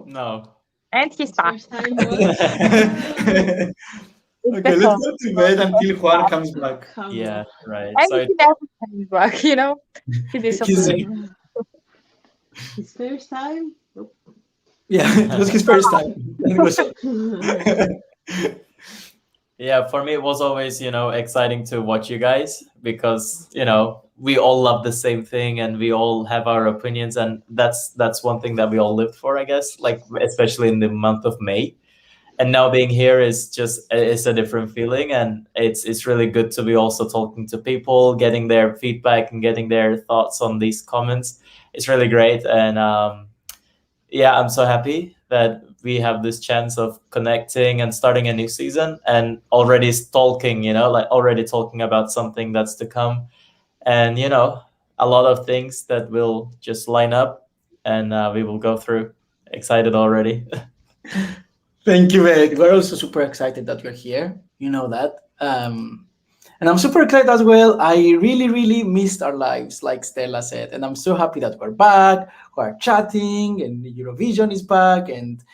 No. And he's his back. first time was. It's Okay, the let's fun. go to bed until Juan comes back. Come Yeah, right. And So he never comes back, you know? He He's, disappears. on. His first time. Nope. yeah, it was his first time. And it was yeah, for me it was always, exciting to watch you guys because, we all love the same thing and we all have our opinions, and that's one thing that we all lived for, I guess, like especially in the month of May. And now being here is just it's a different feeling, and it's really good to be also talking to people, getting their feedback and getting their thoughts on these comments. It's really great, and yeah, I'm so happy that we have this chance of connecting and starting a new season and already talking, like already talking about something that's to come, and a lot of things that will just line up, and we will go through. Excited already. Thank you, Ed. We're also super excited that you're here. You know that. And I'm super excited as well. I really, really missed our lives, like Stella said. And I'm so happy that we're back, we're chatting, and Eurovision is back, and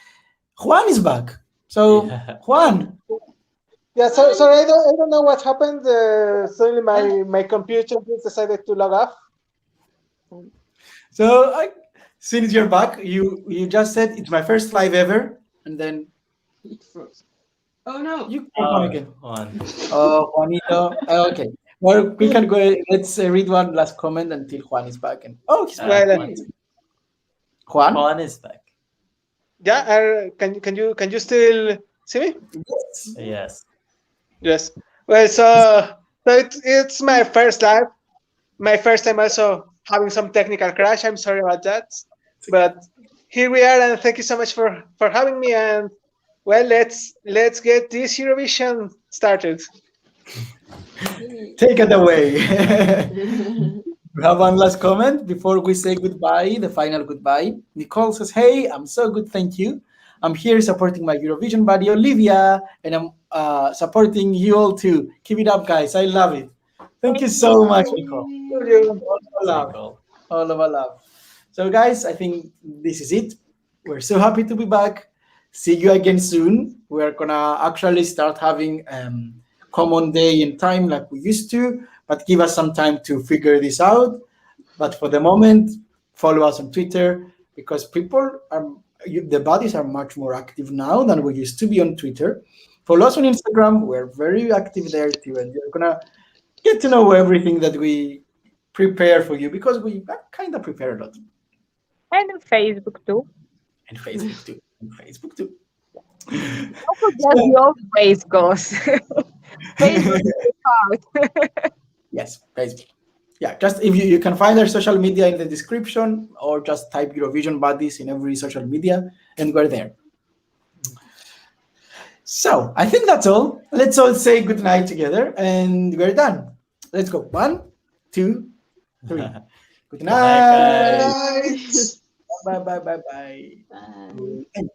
Juan is back. So, Yeah. Juan, Yeah, so sorry, I don't know what happened. Suddenly my computer just decided to log off. so since you're back, you just said it's my first live ever, and then It froze. Oh no. you came on again. Juan. Oh, Juanito. Okay. Well, we can go. Let's read one last comment until Juan is back. And he's back. Well, Juan. Juan is back. Yeah, can you still see me? Yes. Yes. Yes. Well, so it's my first live, my first time also having some technical crash. I'm sorry about that, but here we are, and thank you so much for having me. And well, let's get this Eurovision started. Take it away. We have one last comment before we say goodbye, the final goodbye. Nicole says, "Hey, I'm so good, thank you. I'm here supporting my Eurovision buddy Olivia, and I'm supporting you all too. Keep it up, guys. I love it. Thank you so much, Nicole. All of our love. All of our love. So, guys, I think this is it. We're so happy to be back. See you again soon. We're gonna actually start having common day and time like we used to, but give us some time to figure this out. But for the moment, follow us on Twitter because the bodies are much more active now than we used to be on Twitter. Follow us on Instagram. We're very active there too, and you're gonna get to know everything that we prepare for you because we kind of prepare a lot. And on Facebook too. And Facebook too. And Facebook too. Don't forget the old ways goes. Facebook is out. Yes, Facebook. Yeah, just if you can find our social media in the description or just type Eurovision buddies in every social media and we're there. So I think that's all. Let's all say good night together and we're done. Let's go. 1, 2, 3. Good night, night. guys. Bye bye bye bye. Bye.